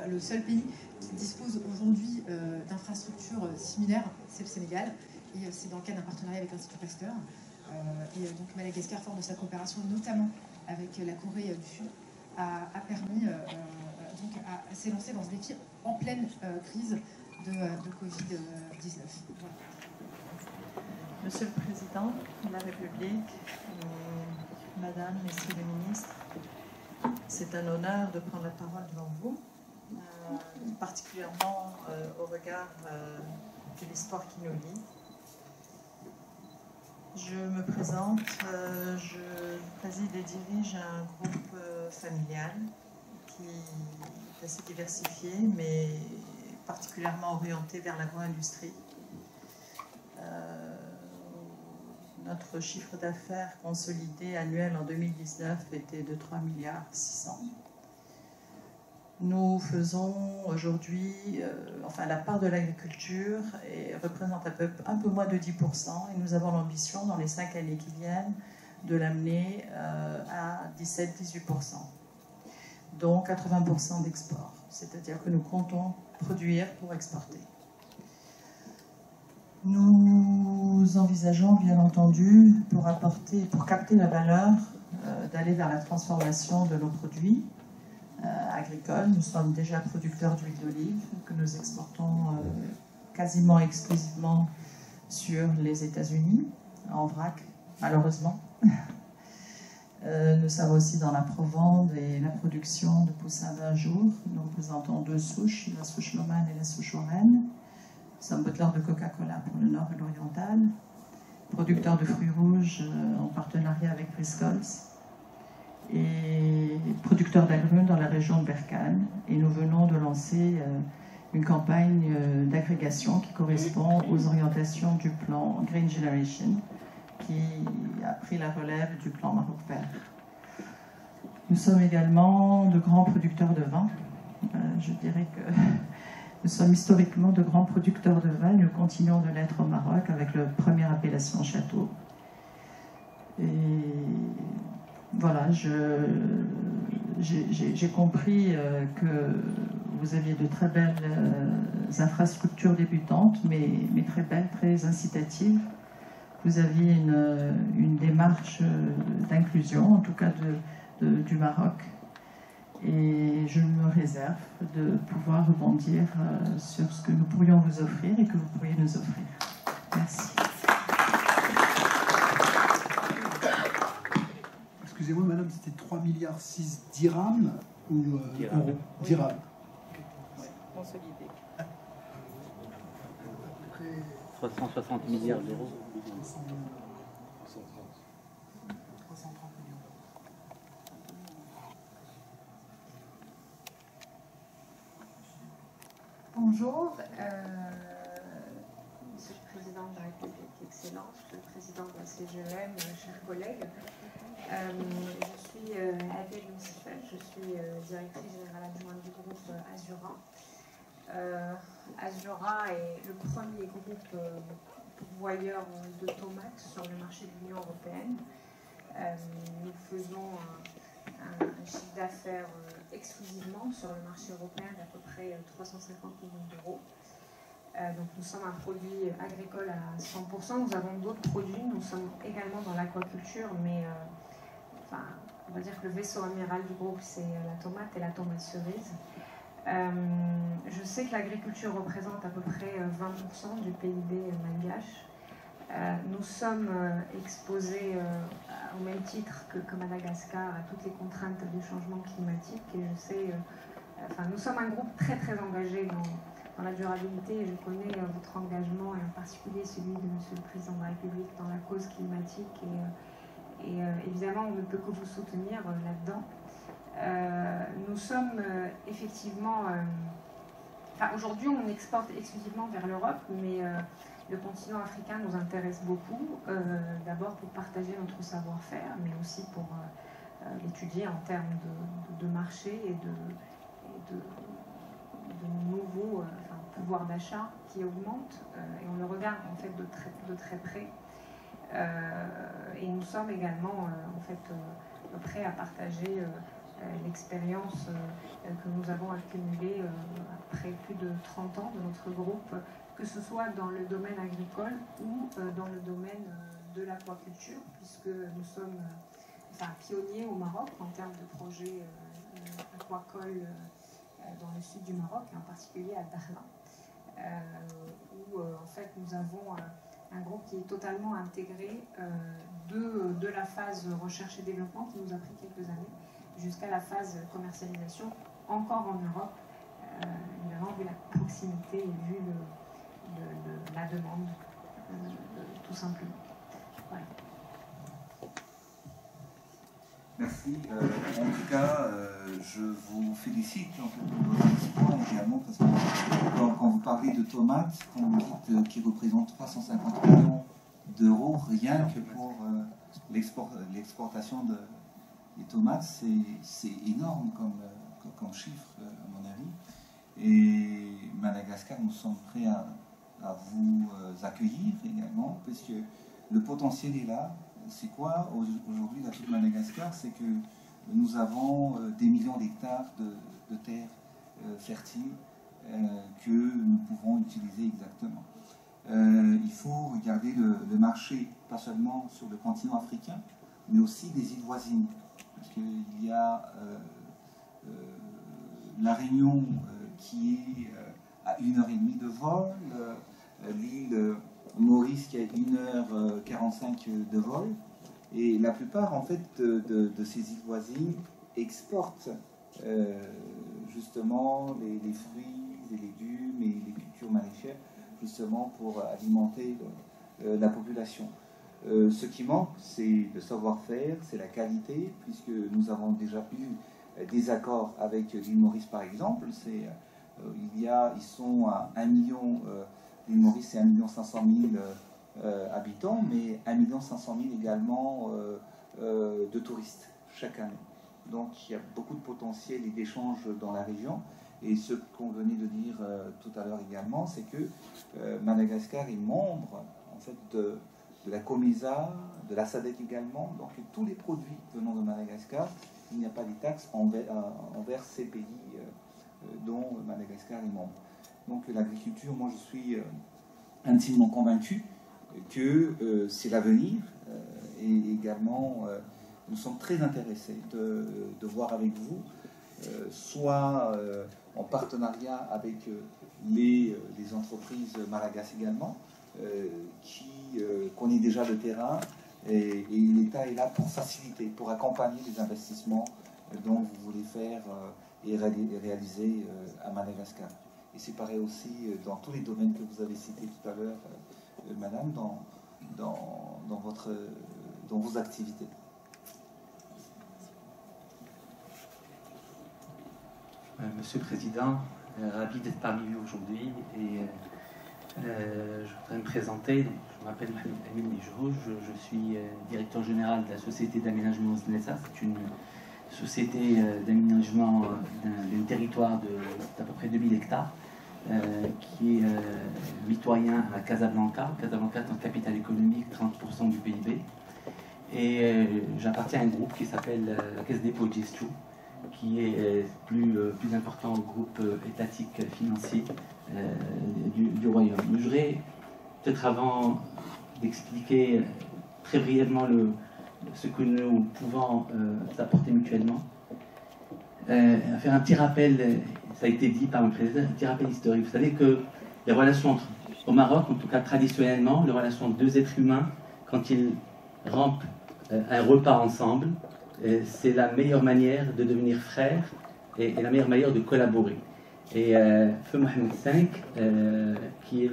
le seul pays qui dispose aujourd'hui d'infrastructures similaires, c'est le Sénégal, et c'est dans le cadre d'un partenariat avec l'Institut Pasteur. Et donc Madagascar, fort de sa coopération, notamment avec la Corée du Sud, a permis à s'élancer dans ce défi en pleine crise de Covid-19. Voilà. Monsieur le Président de la République, Madame, Messieurs les ministres, c'est un honneur de prendre la parole devant vous, particulièrement au regard de l'histoire qui nous lie. Je me présente, je préside et dirige un groupe familial qui est assez diversifié, mais particulièrement orienté vers l'agro-industrie. Notre chiffre d'affaires consolidé annuel en 2019 était de 3,6 milliards. Nous faisons aujourd'hui, la part de l'agriculture représente un peu moins de 10%, et nous avons l'ambition dans les 5 années qui viennent de l'amener à 17-18%, donc 80% d'export, c'est-à-dire que nous comptons produire pour exporter. Nous envisageons bien entendu, pour capter la valeur, d'aller vers la transformation de nos produits agricoles. Nous sommes déjà producteurs d'huile d'olive que nous exportons quasiment exclusivement sur les États-Unis, en vrac, malheureusement. Nous sommes aussi dans la provende et la production de poussins d'un jour. Nous représentons 2 souches, la souche Loman et la souche Oren. Nous sommes bottleurs de Coca-Cola pour le Nord et l'Oriental, producteurs de fruits rouges en partenariat avec Friscols, et producteurs d'agrumes dans la région de Berkane. Et nous venons de lancer une campagne d'agrégation qui correspond aux orientations du plan Green Generation, qui a pris la relève du plan Maroc Vert. Nous sommes également de grands producteurs de vin. Je dirais que nous sommes historiquement de grands producteurs de vin. Nous continuons de l'être au Maroc avec la première appellation Château. Et voilà, j'ai compris que vous aviez de très belles infrastructures débutantes, mais très belles, très incitatives. Vous aviez une démarche d'inclusion, en tout cas du Maroc. Et je me réserve de pouvoir rebondir sur ce que nous pourrions vous offrir et que vous pourriez nous offrir. Merci. Excusez-moi, madame, c'était 3,6 milliards dirhams ou euros? Dirhams. Oui, consolidé. 360 milliards d'euros. 330 millions. Bonjour, Monsieur le Président de la République, Excellence, Monsieur le Président de la CGEM, chers collègues. Je suis Adèle Moussifel, je suis directrice générale adjointe du groupe Azura. Azura est le premier groupe pourvoyeur de tomates sur le marché de l'Union européenne. Nous faisons un chiffre d'affaires exclusivement sur le marché européen d'à peu près 350 millions d'euros. Donc nous sommes un produit agricole à 100%. Nous avons d'autres produits. Nous sommes également dans l'aquaculture, mais on va dire que le vaisseau amiral du groupe, c'est la tomate et la tomate cerise. Je sais que l'agriculture représente à peu près 20% du PIB malgache. Nous sommes exposés au même titre que Madagascar à toutes les contraintes du changement climatique, et je sais, nous sommes un groupe très engagé dans la durabilité, et je connais votre engagement, et en particulier celui de Monsieur le Président de la République dans la cause climatique, et évidemment on ne peut que vous soutenir là-dedans. Nous sommes effectivement, aujourd'hui on exporte exclusivement vers l'Europe, mais le continent africain nous intéresse beaucoup, d'abord pour partager notre savoir-faire, mais aussi pour l'étudier en termes de marché et de nouveaux pouvoirs d'achat qui augmentent, et on le regarde en fait de très près. Et nous sommes également en fait prêts à partager l'expérience que nous avons accumulée après plus de 30 ans de notre groupe, que ce soit dans le domaine agricole ou dans le domaine de l'aquaculture, puisque nous sommes pionniers au Maroc en termes de projets aquacoles dans le sud du Maroc, en particulier à Dakhla, où en fait nous avons un groupe qui est totalement intégré de la phase recherche et développement qui nous a pris quelques années jusqu'à la phase commercialisation, encore en Europe, évidemment vu la proximité et vu la demande, tout simplement. Voilà. Merci. En tout cas, je vous félicite en fait, pour votre espoir également, parce que quand vous parlez de tomates, quand vous dites qu'ils représentent 350 millions d'euros rien que pour l'exportation des tomates, c'est énorme comme chiffre, à mon avis. Et Madagascar, nous sommes prêts à vous accueillir également, parce que le potentiel est là. C'est quoi aujourd'hui l'atout de Madagascar? C'est que nous avons des millions d'hectares de terres fertiles que nous pouvons utiliser exactement. Il faut regarder le marché, pas seulement sur le continent africain, mais aussi des îles voisines. Parce qu'il y a La Réunion qui est à 1h30 de vol, l'île Maurice qui a 1h45 de vol, et la plupart en fait de ces îles voisines exportent justement les fruits, les légumes et les cultures maraîchères justement pour alimenter la population. Ce qui manque, c'est le savoir-faire, c'est la qualité, puisque nous avons déjà eu des accords avec l'île Maurice par exemple. Ils sont à 1 million. L'île Maurice, c'est 1 500 000 habitants, mais 1 500 000 également de touristes chaque année. Donc il y a beaucoup de potentiel et d'échanges dans la région. Et ce qu'on venait de dire tout à l'heure également, c'est que Madagascar est membre en fait, de la COMESA, de la SADC également. Donc tous les produits venant de Madagascar, il n'y a pas de taxes envers ces pays dont Madagascar est membre. Donc l'agriculture, moi je suis intimement convaincu que c'est l'avenir et également nous sommes très intéressés de voir avec vous, soit en partenariat avec les entreprises malagasy également, qui connaissent déjà le terrain et l'État est là pour faciliter, pour accompagner les investissements dont vous voulez faire et réaliser à Madagascar. Et c'est pareil aussi dans tous les domaines que vous avez cités tout à l'heure, madame, dans vos activités. Monsieur le Président, ravi d'être parmi vous aujourd'hui et je voudrais me présenter. Je m'appelle Mohamed Amin Nejrou, je suis directeur général de la Société d'aménagement Znesa. C'est une société d'aménagement d'un territoire d'à peu près 2000 hectares qui est mitoyen à Casablanca. Casablanca est un capital économique, 30% du PIB. Et j'appartiens à un groupe qui s'appelle la Caisse des Dépôts de Gestion, qui est plus important groupe étatique financier du Royaume. Je voudrais, peut-être avant d'expliquer très brièvement ce que nous pouvons apporter mutuellement, faire un petit rappel, ça a été dit par le président, un petit rappel historique. Vous savez que les relations au Maroc, en tout cas traditionnellement, les relations entre deux êtres humains, quand ils rampent un repas ensemble, c'est la meilleure manière de devenir frères et la meilleure manière de collaborer. Et Feu Mohamed V, qui est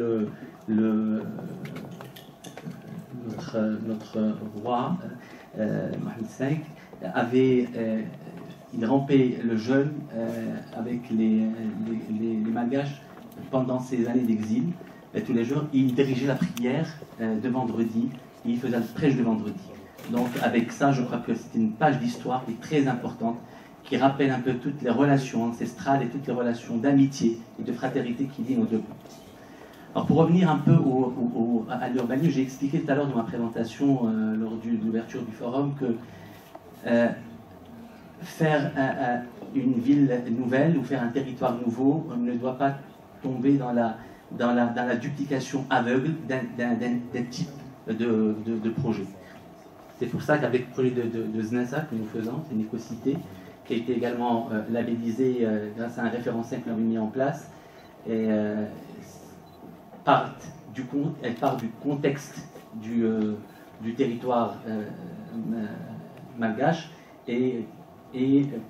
notre roi, Mohamed V, il rampait le jeûne avec les Malgaches pendant ses années d'exil. Tous les jours, il dirigeait la prière de vendredi, et il faisait le prêche de vendredi. Donc avec ça, je crois que c'est une page d'histoire qui est très importante, qui rappelle un peu toutes les relations ancestrales et toutes les relations d'amitié et de fraternité qui lient nos deux groupes. Alors pour revenir un peu à l'urbanisme, j'ai expliqué tout à l'heure dans ma présentation lors de l'ouverture du forum que faire une ville nouvelle ou faire un territoire nouveau ne doit pas tomber dans la duplication aveugle d'un type de projet. C'est pour ça qu'avec le projet de Znasa que nous faisons, c'est une éco-cité, qui a été également labellisée grâce à un référentiel que l'on a mis en place, et elle part du contexte du territoire malgache et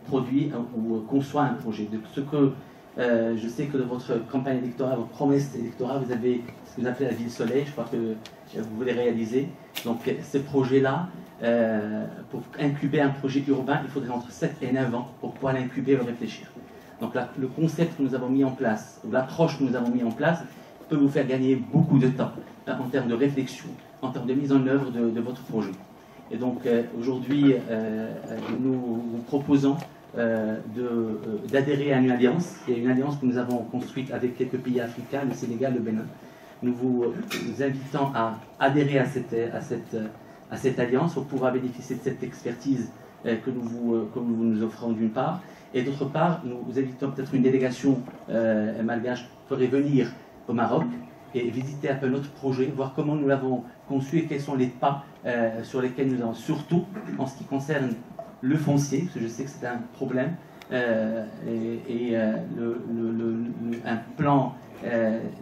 produit ou conçoit un projet. De ce que je sais que dans votre campagne électorale, votre promesse électorale, vous avez ce que vous appelez la ville soleil, je crois que vous voulez réaliser. Donc ce projet-là, pour incuber un projet urbain, il faudrait entre 7 et 9 ans pour pouvoir l'incuber et le réfléchir. Donc là, le concept que nous avons mis en place, ou l'approche que nous avons mis en place, peut vous faire gagner beaucoup de temps en termes de réflexion, en termes de mise en œuvre de votre projet. Et donc aujourd'hui, nous vous proposons d'adhérer à une alliance, et une alliance que nous avons construite avec quelques pays africains, le Sénégal, le Bénin. Nous vous invitons à adhérer à cette alliance pour pouvoir bénéficier de cette expertise que nous nous offrons d'une part, et d'autre part, nous vous invitons peut-être une délégation malgache pourrait venir au Maroc et visiter un peu notre projet, voir comment nous l'avons conçu et quels sont les pas sur lesquels nous avons, surtout en ce qui concerne le foncier, parce que je sais que c'est un problème, un plan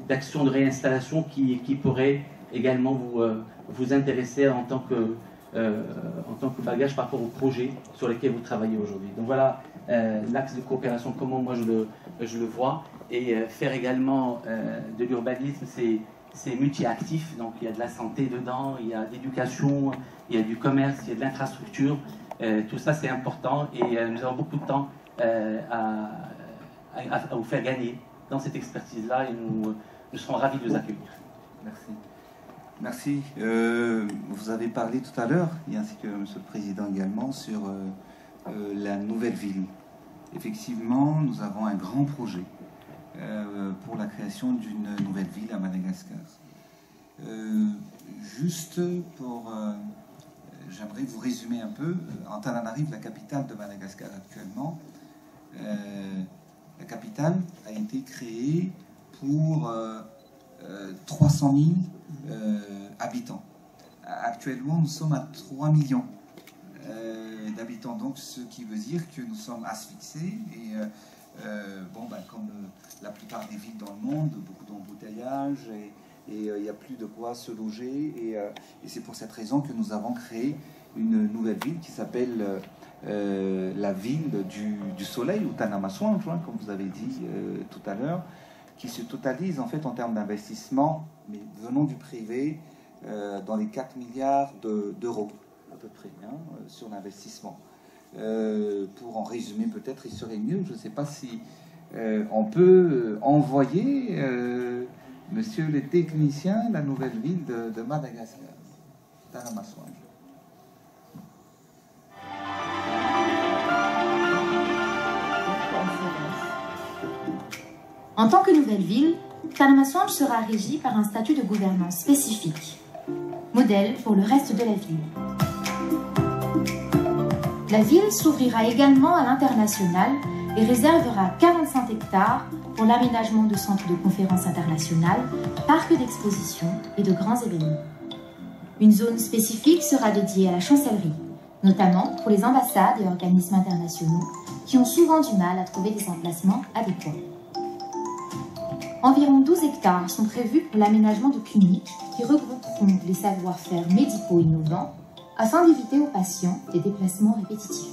d'action de réinstallation qui pourrait également vous intéresser en tant que bagage par rapport aux projets sur lesquels vous travaillez aujourd'hui. Donc voilà l'axe de coopération, comment moi je le vois, et faire également de l'urbanisme, c'est multi-actif, donc il y a de la santé dedans, il y a de l'éducation, il y a du commerce, il y a de l'infrastructure, tout ça c'est important, et nous avons beaucoup de temps à vous faire gagner dans cette expertise-là, et nous serons ravis de vous accueillir. Merci. Merci. Vous avez parlé tout à l'heure, ainsi que M. le Président également, sur la nouvelle ville. Effectivement, nous avons un grand projet pour la création d'une nouvelle ville à Madagascar. Juste pour... j'aimerais vous résumer un peu. Antananarive, la capitale de Madagascar actuellement, la capitale a été créée pour 300 000 habitants. Actuellement, nous sommes à 3 millions d'habitants, donc ce qui veut dire que nous sommes asphyxiés et comme la plupart des villes dans le monde, beaucoup d'embouteillages et il n'y a plus de quoi se loger, et c'est pour cette raison que nous avons créé une nouvelle ville qui s'appelle la ville du soleil, ou Tanamasouan, comme vous avez dit tout à l'heure, qui se totalise en fait en termes d'investissement, mais venant du privé, dans les 4 milliards d'euros à peu près, sur l'investissement. Pour en résumer peut-être, il serait mieux, je ne sais pas si on peut envoyer, monsieur le technicien, la nouvelle ville de Madagascar, Tanamasouan. En tant que nouvelle ville, Tanamasouan sera régie par un statut de gouvernance spécifique, modèle pour le reste de la ville. La ville s'ouvrira également à l'international et réservera 45 hectares pour l'aménagement de centres de conférences internationales, parcs d'exposition et de grands événements. Une zone spécifique sera dédiée à la chancellerie, notamment pour les ambassades et organismes internationaux qui ont souvent du mal à trouver des emplacements adéquats. Environ 12 hectares sont prévus pour l'aménagement de cliniques qui regrouperont les savoir-faire médicaux innovants afin d'éviter aux patients des déplacements répétitifs.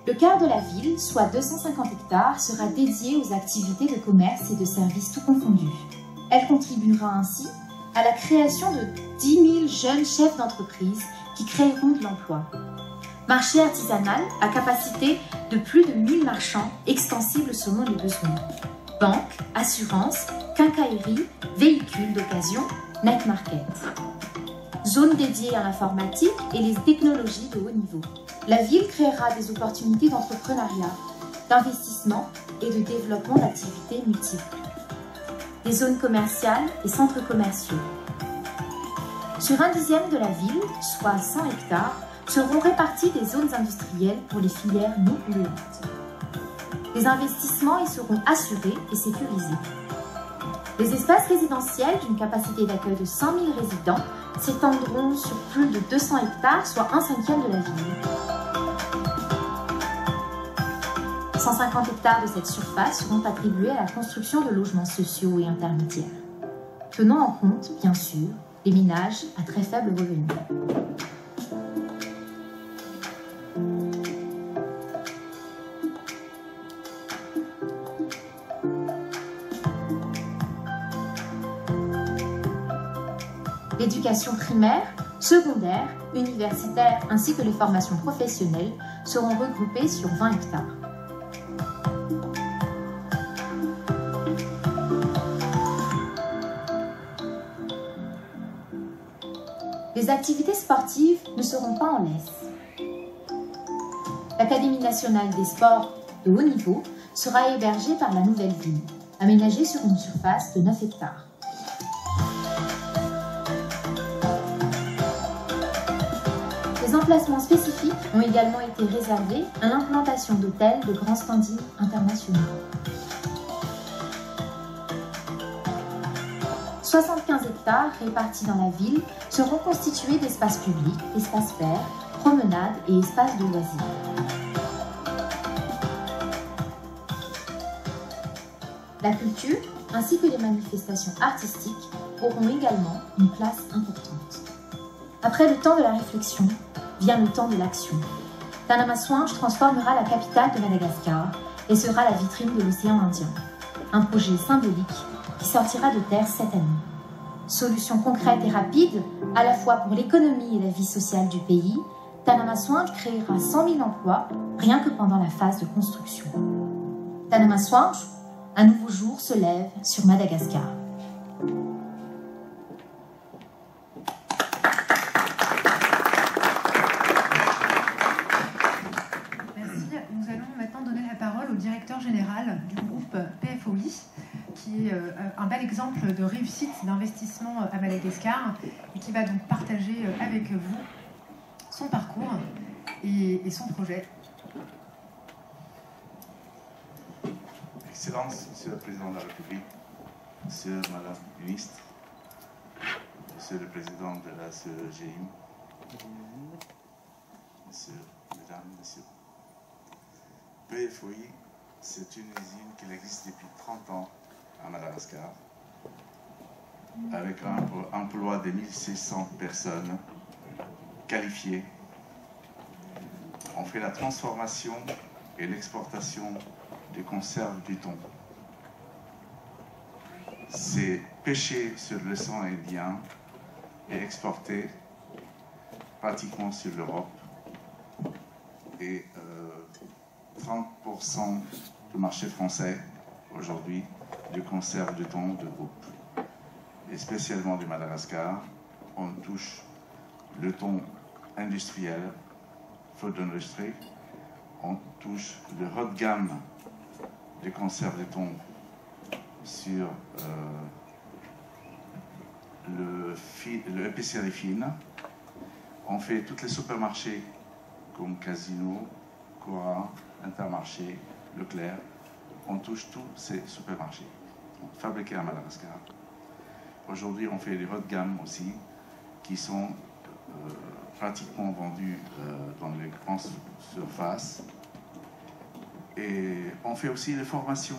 Le quart de la ville, soit 250 hectares, sera dédié aux activités de commerce et de services tout confondus. Elle contribuera ainsi à la création de 10 000 jeunes chefs d'entreprise qui créeront de l'emploi. Marché artisanal à capacité de plus de 1000 marchands extensibles selon les besoins. Banques, assurances, quincaillerie, véhicules d'occasion, night market. Zone dédiée à l'informatique et les technologies de haut niveau. La ville créera des opportunités d'entrepreneuriat, d'investissement et de développement d'activités multiples. des zones commerciales et centres commerciaux. Sur 1/10 de la ville, soit 100 hectares, seront réparties des zones industrielles pour les filières non polluantes. Les investissements y seront assurés et sécurisés. Les espaces résidentiels d'une capacité d'accueil de 100 000 résidents s'étendront sur plus de 200 hectares, soit 1/5 de la ville. 150 hectares de cette surface seront attribués à la construction de logements sociaux et intermédiaires, tenant en compte, bien sûr, les ménages à très faible revenu. L'éducation primaire, secondaire, universitaire ainsi que les formations professionnelles seront regroupées sur 20 hectares. Les activités sportives ne seront pas en laisse. L'Académie nationale des sports de haut niveau sera hébergée par la nouvelle ville, aménagée sur une surface de 9 hectares. Des emplacements spécifiques ont également été réservés à l'implantation d'hôtels de grands standings internationaux. 75 hectares répartis dans la ville seront constitués d'espaces publics, espaces verts, promenades et espaces de loisirs. La culture ainsi que les manifestations artistiques auront également une place importante. Après le temps de la réflexion, vient le temps de l'action. Tanamaswange transformera la capitale de Madagascar et sera la vitrine de l'océan Indien. Un projet symbolique qui sortira de terre cette année. Solution concrète et rapide, à la fois pour l'économie et la vie sociale du pays, Tanamaswange créera 100 000 emplois rien que pendant la phase de construction. Tanamaswange, un nouveau jour se lève sur Madagascar. Nous allons maintenant donner la parole au directeur général du groupe PFOI, qui est un bel exemple de réussite d'investissement à Madagascar et qui va donc partager avec vous son parcours et son projet. Excellence, Monsieur le Président de la République, Monsieur, Madame la Ministre, Monsieur le Président de la CEGIM, Monsieur, Mesdames, Messieurs. PFOI, c'est une usine qui existe depuis 30 ans à Madagascar, avec un emploi de 1600 personnes qualifiées. On fait la transformation et l'exportation de conserves du thon. C'est pêché sur le sang indien et exporté pratiquement sur l'Europe. Et 30% du marché français aujourd'hui de conserve de thon de groupe. Et spécialement du Madagascar, on touche le thon industriel, food industry, on touche le haut de gamme de conserve de thon sur le épicerie fine. On fait tous les supermarchés comme Casino, Cora, Intermarché, Leclerc. On touche tous ces supermarchés fabriqués à Madagascar. Aujourd'hui, on fait des hauts de gamme aussi, qui sont pratiquement vendus dans les grandes surfaces. Et on fait aussi des formations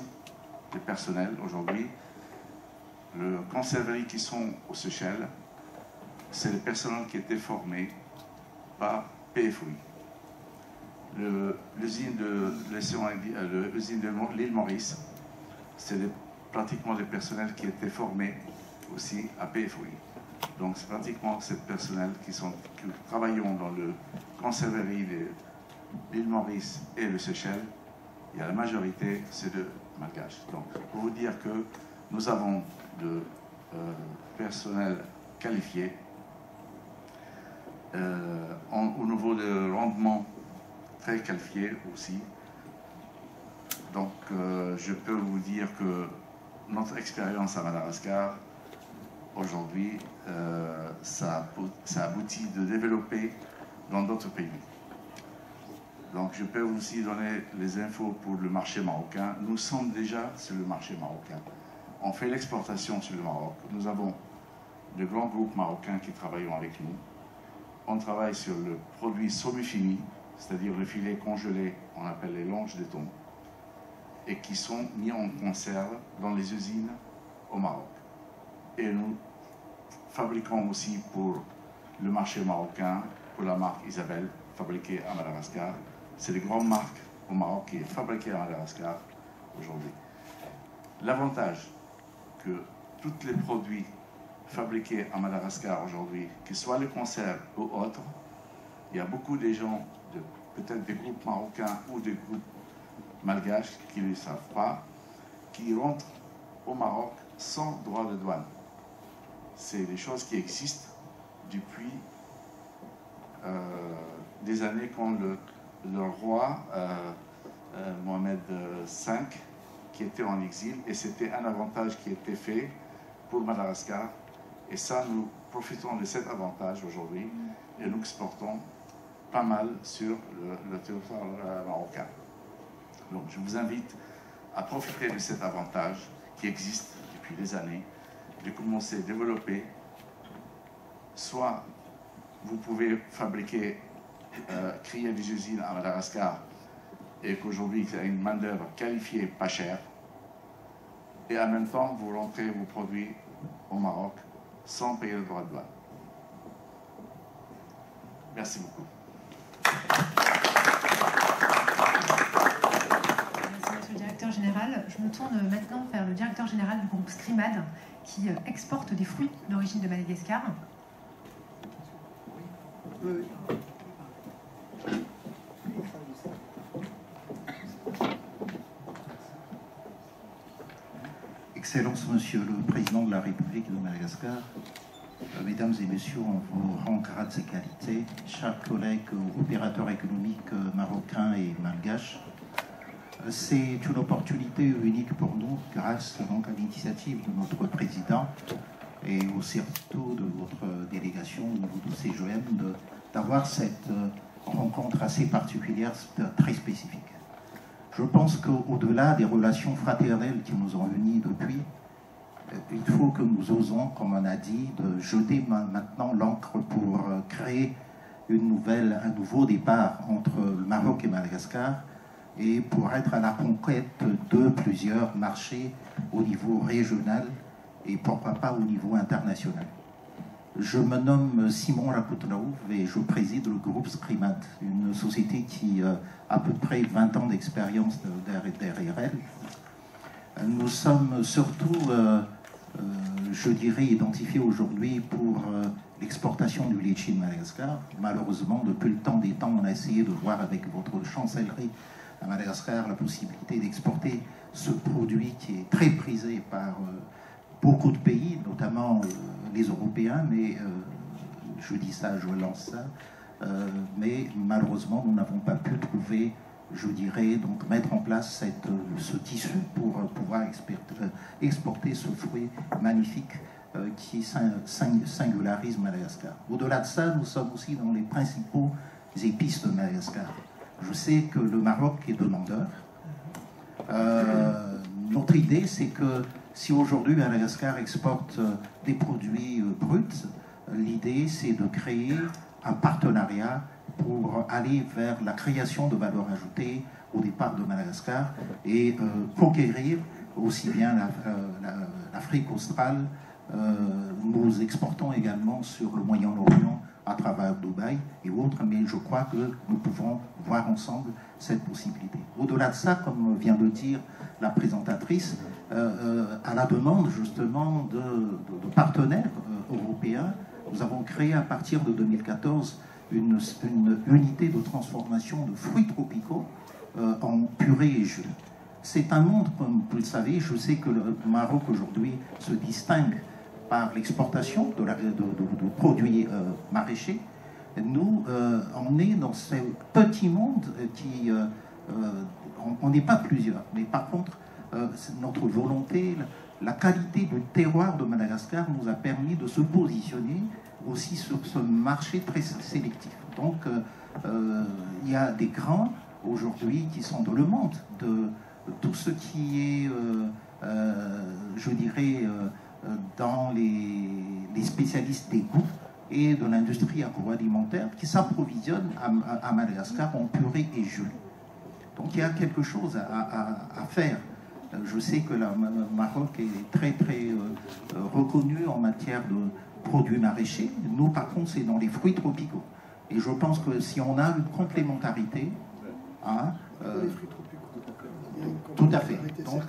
des personnels. Aujourd'hui, les conserveries qui sont aux Seychelles, c'est le personnel qui était formé par PFOI. L'usine de l'île Maurice, c'est pratiquement des personnels qui étaient formés aussi à PFOI. Donc c'est pratiquement ces personnels qui travaillent dans le conserverie de l'île Maurice et le Seychelles. Et la majorité, c'est de Malgaches. Donc pour vous dire que nous avons de personnel qualifié au niveau de rendement très qualifié aussi. Donc je peux vous dire que notre expérience à Madagascar, aujourd'hui, ça aboutit de développer dans d'autres pays. Donc je peux aussi donner les infos pour le marché marocain. Nous sommes déjà sur le marché marocain. On fait l'exportation sur le Maroc. Nous avons de grands groupes marocains qui travaillent avec nous. On travaille sur le produit semi-fini, c'est-à-dire le filet congelé, on appelle les longes de thon, et qui sont mis en conserve dans les usines au Maroc. Et nous fabriquons aussi pour le marché marocain, pour la marque Isabelle, fabriquée à Madagascar. C'est les grandes marques au Maroc qui est fabriquée à Madagascar aujourd'hui. L'avantage que tous les produits fabriqués à Madagascar aujourd'hui, que ce soit les conserves ou autres, il y a beaucoup de gens, peut-être des groupes marocains ou des groupes malgaches qui ne le savent pas, qui rentrent au Maroc sans droit de douane. C'est des choses qui existent depuis des années quand le roi Mohamed V, qui était en exil, et c'était un avantage qui était fait pour Madagascar. Et ça, nous profitons de cet avantage aujourd'hui et nous exportons pas mal sur le territoire marocain. Donc je vous invite à profiter de cet avantage qui existe depuis des années, de commencer à développer. Soit vous pouvez fabriquer, créer des usines à Madagascar et qu'aujourd'hui il y a une main-d'œuvre qualifiée pas chère, et en même temps vous rentrez vos produits au Maroc sans payer le droit de douane. Merci beaucoup. Merci, monsieur le directeur général. Je me tourne maintenant vers le directeur général du groupe Scrimad, qui exporte des fruits d'origine de Madagascar. Excellence, Monsieur le Président de la République de Madagascar, Mesdames et Messieurs, on vous rend grâce et qualité, chers collègues opérateurs économiques marocains et malgaches. C'est une opportunité unique pour nous, grâce donc à l'initiative de notre Président et surtout de votre délégation au niveau du CGM, d'avoir cette rencontre assez particulière, très spécifique. Je pense qu'au-delà des relations fraternelles qui nous ont unis depuis, il faut que nous osons, comme on a dit, de jeter maintenant l'encre pour créer un nouveau départ entre le Maroc et Madagascar, et pour être à la conquête de plusieurs marchés au niveau régional et pourquoi pas au niveau international. Je me nomme Simon Rakoutraouf et je préside le groupe Scrimad, une société qui a à peu près 20 ans d'expérience derrière elle. Nous sommes surtout, je dirais, identifiés aujourd'hui pour l'exportation du litchi de Madagascar. Malheureusement, depuis le temps des temps, on a essayé de voir avec votre chancellerie à Madagascar la possibilité d'exporter ce produit qui est très prisé par beaucoup de pays, notamment les Européens, mais je dis ça, je lance ça, mais malheureusement nous n'avons pas pu trouver, je dirais, donc mettre en place ce tissu pour pouvoir exporter ce fruit magnifique qui singularise Madagascar. Au-delà de ça, nous sommes aussi dans les principaux épices de Madagascar. Je sais que le Maroc est demandeur. Notre idée, c'est que si aujourd'hui Madagascar exporte des produits bruts, l'idée c'est de créer un partenariat pour aller vers la création de valeur ajoutée au départ de Madagascar et conquérir aussi bien l'Afrique australe. Nous exportons également sur le Moyen-Orient à travers Dubaï et autres, mais je crois que nous pouvons voir ensemble cette possibilité. Au-delà de ça, comme vient de dire la présentatrice, à la demande justement de partenaires européens, nous avons créé à partir de 2014 une unité de transformation de fruits tropicaux en purée et jus. C'est un monde, comme vous le savez, je sais que le Maroc aujourd'hui se distingue par l'exportation de produits maraîchers. Nous, on est dans ce petit monde qui... on n'est pas plusieurs, mais par contre, notre volonté, la qualité du terroir de Madagascar nous a permis de se positionner aussi sur ce marché très sélectif. Donc, il y a des grains aujourd'hui qui sont dans le monde de tout ce qui est, je dirais, dans les spécialistes des goûts et de l'industrie agroalimentaire qui s'approvisionnent à Madagascar en purée et gelée. Donc il y a quelque chose à faire. Je sais que le Maroc est très reconnu en matière de produits maraîchers. Nous, par contre, c'est dans les fruits tropicaux. Et je pense que si on a une complémentarité, tout à fait. Donc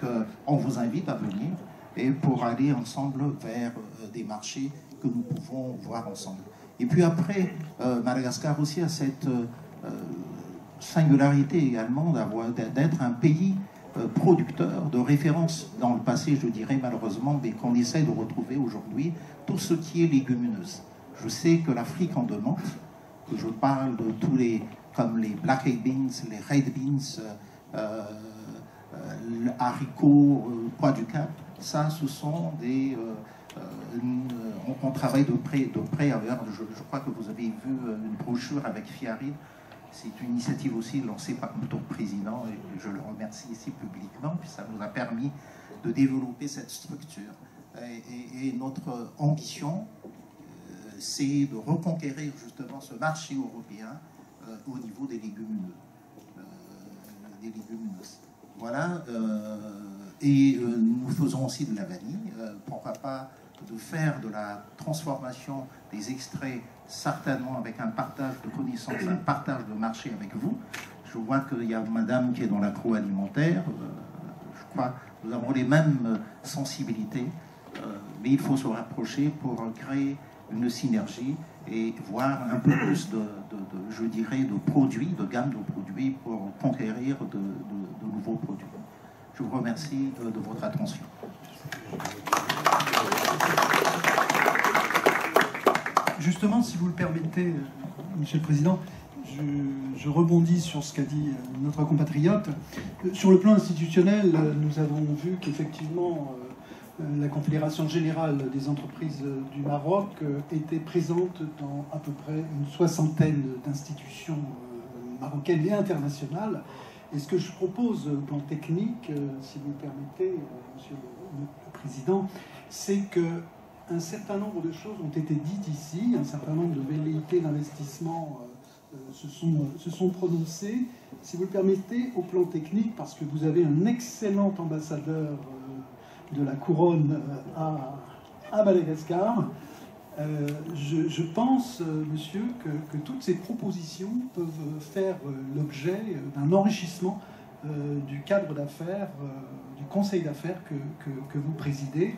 on vous invite à venir et pour aller ensemble vers des marchés que nous pouvons voir ensemble. Et puis après, Madagascar aussi a cette singularité également d'être un pays producteur de référence dans le passé, je dirais malheureusement, mais qu'on essaie de retrouver aujourd'hui, tout ce qui est légumineuse. Je sais que l'Afrique en demande, que je parle de tous les, comme les black eyed beans, les red beans, haricots, pois du Cap, ça ce sont des... on travaille de près. Je crois que vous avez vu une brochure avec Fiaril. C'est une initiative aussi lancée par notre président et je le remercie ici publiquement, puis ça nous a permis de développer cette structure. Et notre ambition, c'est de reconquérir justement ce marché européen au niveau des légumineuses. Voilà. Et nous faisons aussi de la vanille. Pourquoi pas de faire de la transformation des extraits, certainement avec un partage de connaissances, un partage de marché avec vous. Je vois qu'il y a madame qui est dans l'agroalimentaire. Je crois que nous avons les mêmes sensibilités, mais il faut se rapprocher pour créer une synergie et voir un peu plus je dirais, de produits, de gamme de produits pour conquérir de nouveaux produits. Je vous remercie de votre attention. Justement, si vous le permettez, Monsieur le Président, je rebondis sur ce qu'a dit notre compatriote. Sur le plan institutionnel, nous avons vu qu'effectivement, la Confédération générale des entreprises du Maroc était présente dans à peu près une soixantaine d'institutions marocaines et internationales. Et ce que je propose au plan technique, si vous le permettez, Monsieur le Président, c'est qu'un certain nombre de choses ont été dites ici, un certain nombre de velléités d'investissement se sont prononcées. Si vous le permettez, au plan technique, parce que vous avez un excellent ambassadeur de la couronne à Madagascar, je pense, monsieur, que toutes ces propositions peuvent faire l'objet d'un enrichissement du cadre d'affaires, du conseil d'affaires que vous présidez,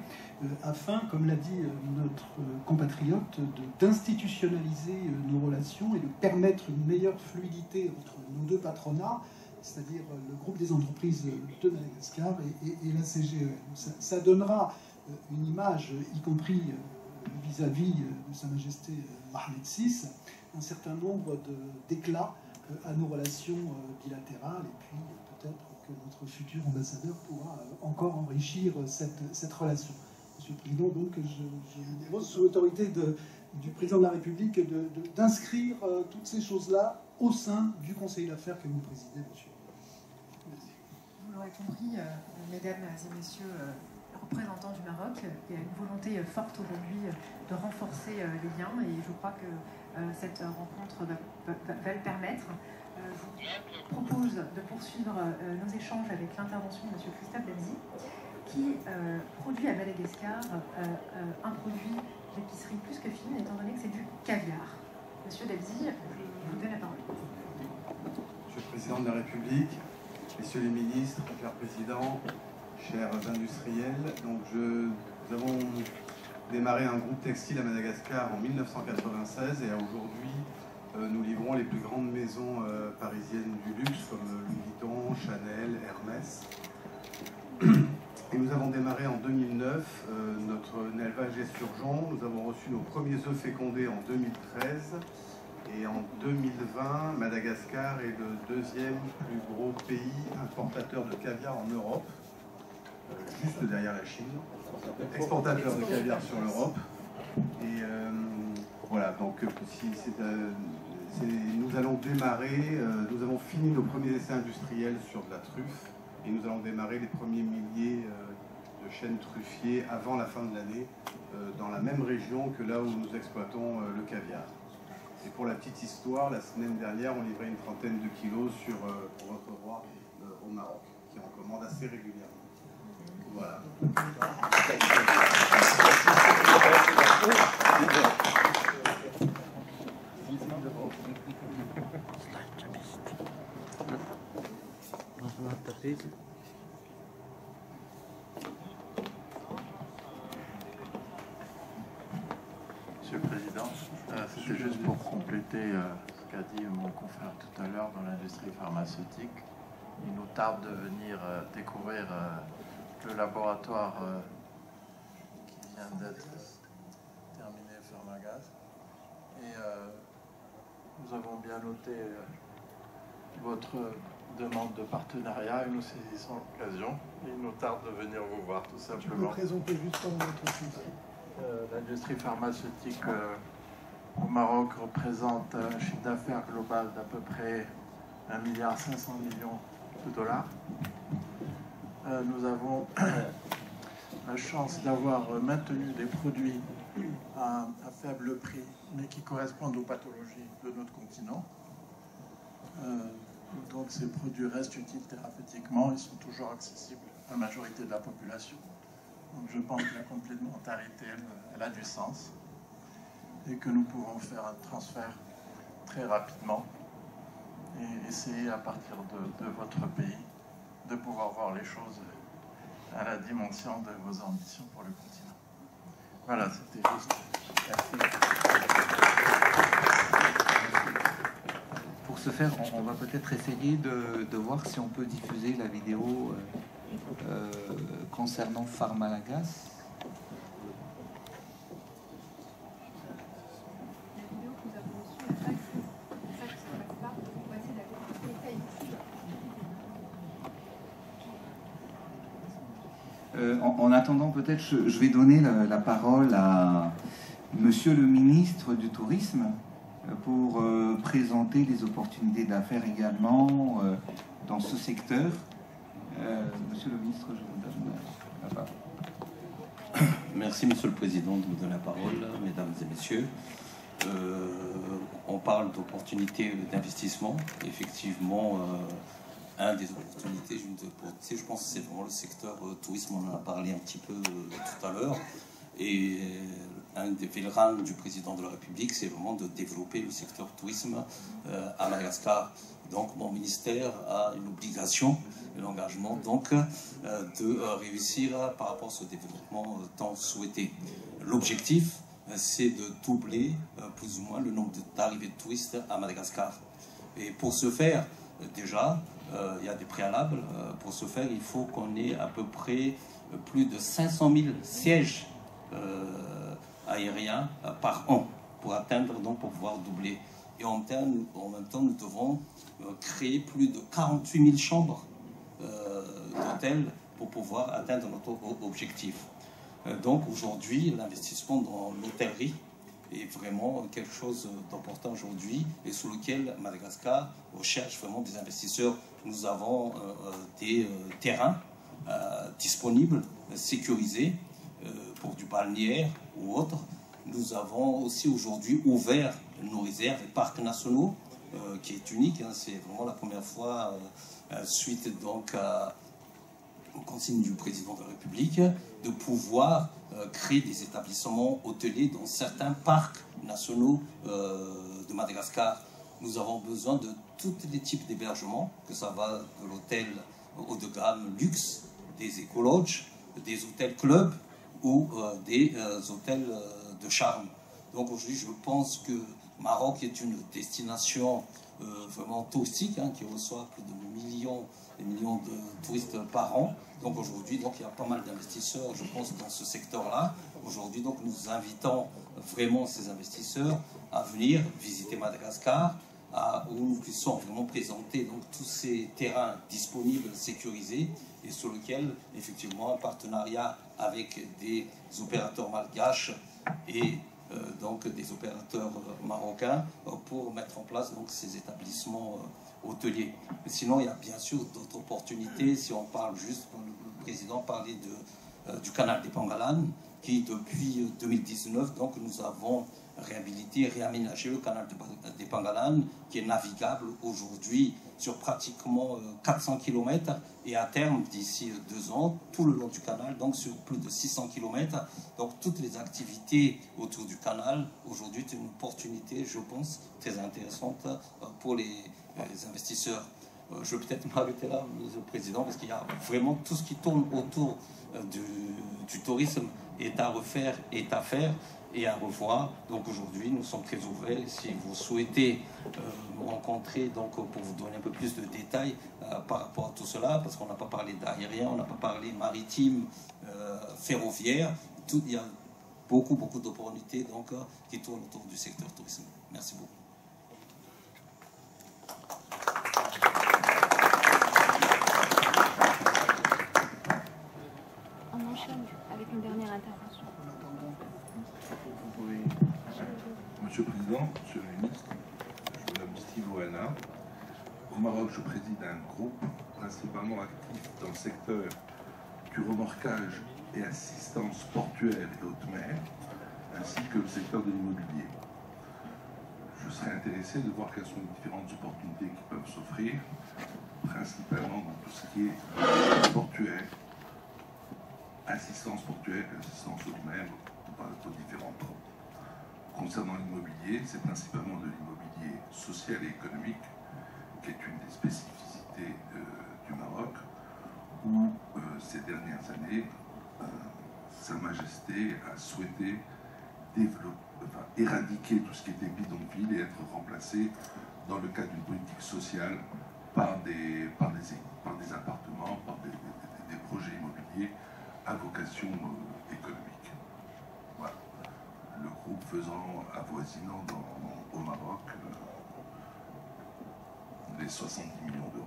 afin, comme l'a dit notre compatriote, d'institutionnaliser nos relations et de permettre une meilleure fluidité entre nos deux patronats, c'est-à-dire le groupe des entreprises de Madagascar et la CGEM. Ça donnera une image, y compris vis-à-vis de Sa Majesté Mohamed VI, un certain nombre d'éclats à nos relations bilatérales, et puis peut-être que notre futur ambassadeur pourra encore enrichir cette relation. Monsieur le Président, donc je dépose sous l'autorité du Président de la République d'inscrire toutes ces choses-là au sein du Conseil d'affaires que vous présidez, monsieur. Merci. Vous l'aurez compris, mesdames et messieurs représentants du Maroc, il y a une volonté forte aujourd'hui de renforcer les liens et je crois que cette rencontre va le permettre. Je vous propose de poursuivre nos échanges avec l'intervention de M. Christophe Dabzi, qui produit à Madagascar un produit d'épicerie plus que fine, étant donné que c'est du caviar. Monsieur Dabzi, je vous donne la parole. Monsieur le Président de la République, Messieurs les ministres, chers présidents, chers industriels, donc nous avons démarré un groupe textile à Madagascar en 1996 et aujourd'hui nous livrons les plus grandes maisons parisiennes du luxe comme Louis Vuitton, Chanel, Hermès. Et nous avons démarré en 2009 notre élevage esturgeon. Nous avons reçu nos premiers œufs fécondés en 2013. Et en 2020, Madagascar est le deuxième plus gros pays importateur de caviar en Europe. juste derrière la Chine, exportateur de caviar sur l'Europe. Et voilà, donc nous allons démarrer, nous avons fini nos premiers essais industriels sur de la truffe et nous allons démarrer les premiers milliers de chênes truffiers avant la fin de l'année dans la même région que là où nous exploitons le caviar. Et pour la petite histoire, la semaine dernière, on livrait une trentaine de kilos pour votre roi au Maroc, qui en commande assez régulièrement. Voilà. Monsieur le Président, c'était juste pour compléter ce qu'a dit mon confrère tout à l'heure dans l'industrie pharmaceutique. Il nous tarde de venir découvrir le laboratoire qui vient d'être terminé Pharmagaz. Et nous avons bien noté votre demande de partenariat et nous saisissons l'occasion. Il nous tarde de venir vous voir tout simplement. Tu peux présenter juste votre site. L'industrie pharmaceutique au Maroc représente un chiffre d'affaires global d'à peu près 1,5 milliard de dollars. Nous avons la chance d'avoir maintenu des produits à faible prix, mais qui correspondent aux pathologies de notre continent. Donc ces produits restent utiles thérapeutiquement, ils sont toujours accessibles à la majorité de la population. Donc je pense que la complémentarité, elle a du sens et que nous pouvons faire un transfert très rapidement et essayer à partir de votre pays de pouvoir voir les choses à la dimension de vos ambitions pour le continent. Voilà, c'était juste. Merci. Pour ce faire, on va peut-être essayer de voir si on peut diffuser la vidéo concernant Pharmagaz. En attendant, peut-être, je vais donner la parole à Monsieur le ministre du Tourisme pour présenter les opportunités d'affaires également dans ce secteur. Monsieur le ministre, je vous donne la parole. Merci, Monsieur le Président, de me donner la parole, mesdames et messieurs. On parle d'opportunités d'investissement. Effectivement, un des opportunités, je pense que c'est vraiment le secteur tourisme, on en a parlé un petit peu tout à l'heure. Et un des pèlerins du président de la République, c'est vraiment de développer le secteur tourisme à Madagascar. Donc mon ministère a une obligation, un engagement donc de réussir par rapport à ce développement tant souhaité. L'objectif, c'est de doubler plus ou moins le nombre d'arrivées de touristes à Madagascar. Et pour ce faire, déjà, il y a des préalables. Pour ce faire, il faut qu'on ait à peu près plus de 500 000 sièges aériens par an pour atteindre, donc pour pouvoir doubler. Et en même temps, nous devons créer plus de 48 000 chambres d'hôtels pour pouvoir atteindre notre objectif. Donc aujourd'hui, l'investissement dans l'hôtellerie est vraiment quelque chose d'important aujourd'hui et sur lequel Madagascar recherche vraiment des investisseurs. Nous avons des terrains disponibles, sécurisés pour du balnéaire ou autre. Nous avons aussi aujourd'hui ouvert nos réserves et parcs nationaux, qui est unique. Hein, c'est vraiment la première fois, suite donc aux consignes du président de la République, de pouvoir créer des établissements hôteliers dans certains parcs nationaux de Madagascar. Nous avons besoin de tous les types d'hébergements, que ça va de l'hôtel haut de gamme luxe, des écologes, des hôtels clubs ou des hôtels de charme. Donc aujourd'hui, je pense que Maroc est une destination vraiment touristique, hein, qui reçoit plus de millions de touristes par an. Donc aujourd'hui, il y a pas mal d'investisseurs, je pense, dans ce secteur-là. Aujourd'hui, donc, nous invitons vraiment ces investisseurs à venir visiter Madagascar, où nous puissions vraiment présenter donc, tous ces terrains disponibles, sécurisés, et sur lesquels, effectivement, en partenariat avec des opérateurs malgaches et donc des opérateurs marocains pour mettre en place donc, ces établissements hôteliers. Mais sinon, il y a bien sûr d'autres opportunités. Si on parle juste, le président parlait du canal des Pangalanes, qui depuis 2019, donc, nous avons réhabilité et réaménagé le canal des Pangalanes, qui est navigable aujourd'hui sur pratiquement 400 km et à terme, d'ici 2 ans, tout le long du canal, donc sur plus de 600 km. Donc toutes les activités autour du canal, aujourd'hui, c'est une opportunité, je pense, très intéressante pour les investisseurs. Je vais peut-être m'arrêter là, Monsieur le Président, parce qu'il y a vraiment tout ce qui tourne autour du tourisme est à refaire, est à faire et à revoir. Donc aujourd'hui, nous sommes très ouverts. Si vous souhaitez me rencontrer donc, pour vous donner un peu plus de détails par rapport à tout cela, parce qu'on n'a pas parlé d'aérien, on n'a pas parlé maritime, ferroviaire, il y a beaucoup d'opportunités donc, qui tournent autour du secteur tourisme. Merci beaucoup. On enchaîne avec une dernière intervention. Oui. Monsieur le Président, Monsieur le Ministre, je m'appelle Steve Ouana. Au Maroc, je préside un groupe principalement actif dans le secteur du remorquage et assistance portuaire et haute mer, ainsi que le secteur de l'immobilier. Je serais intéressé de voir quelles sont les différentes opportunités qui peuvent s'offrir, principalement dans tout ce qui est portuaire, assistance portuaire et assistance haute mer, aux différentes troupes. Concernant l'immobilier, c'est principalement de l'immobilier social et économique, qui est une des spécificités du Maroc, où ces dernières années, Sa Majesté a souhaité éradiquer tout ce qui était bidonville et être remplacé dans le cadre d'une politique sociale par des appartements, par des projets immobiliers à vocation économique. Voilà. Le groupe avoisinant au Maroc les 70 millions d'euros.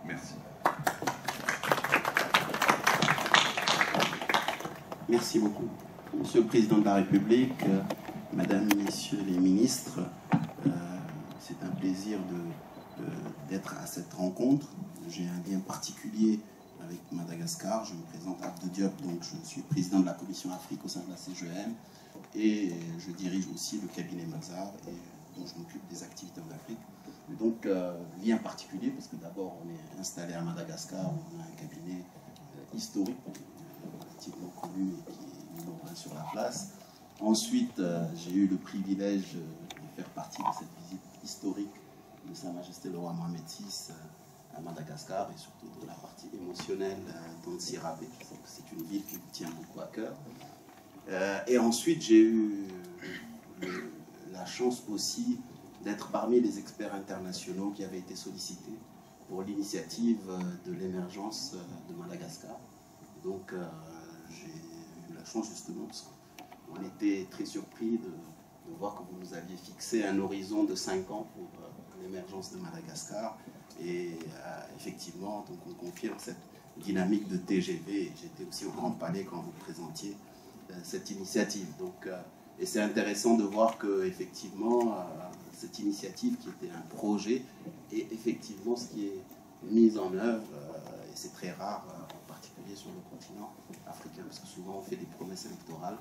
Merci. Merci beaucoup. Monsieur le Président de la République, Madame, Messieurs les ministres, c'est un plaisir d'être à cette rencontre. J'ai un lien particulier avec Madagascar. Je me présente Abdou Diop, donc je suis président de la Commission Afrique au sein de la CGM et je dirige aussi le cabinet Mazar dont je m'occupe des activités en Afrique. Donc, lien particulier parce que d'abord on est installé à Madagascar, on a un cabinet historique, relativement connu et qui est numéro 1 sur la place. Ensuite, j'ai eu le privilège de faire partie de cette visite historique de Sa Majesté le roi Mohamed VI à Madagascar et surtout de la partie émotionnelle d'Antsirabe. Je sais que c'est une ville qui me tient beaucoup à cœur. Et ensuite, j'ai eu la chance aussi d'être parmi les experts internationaux qui avaient été sollicités pour l'initiative de l'émergence de Madagascar. Donc, j'ai eu la chance justement, parce qu'on était très surpris de voir que vous nous aviez fixé un horizon de 5 ans pour l'émergence de Madagascar. Et effectivement, donc on confirme cette dynamique de TGV. J'étais aussi au Grand Palais quand vous présentiez cette initiative. Donc, et c'est intéressant de voir que effectivement, cette initiative qui était un projet est effectivement ce qui est mis en œuvre. Et c'est très rare, en particulier sur le continent africain, parce que souvent on fait des promesses électorales,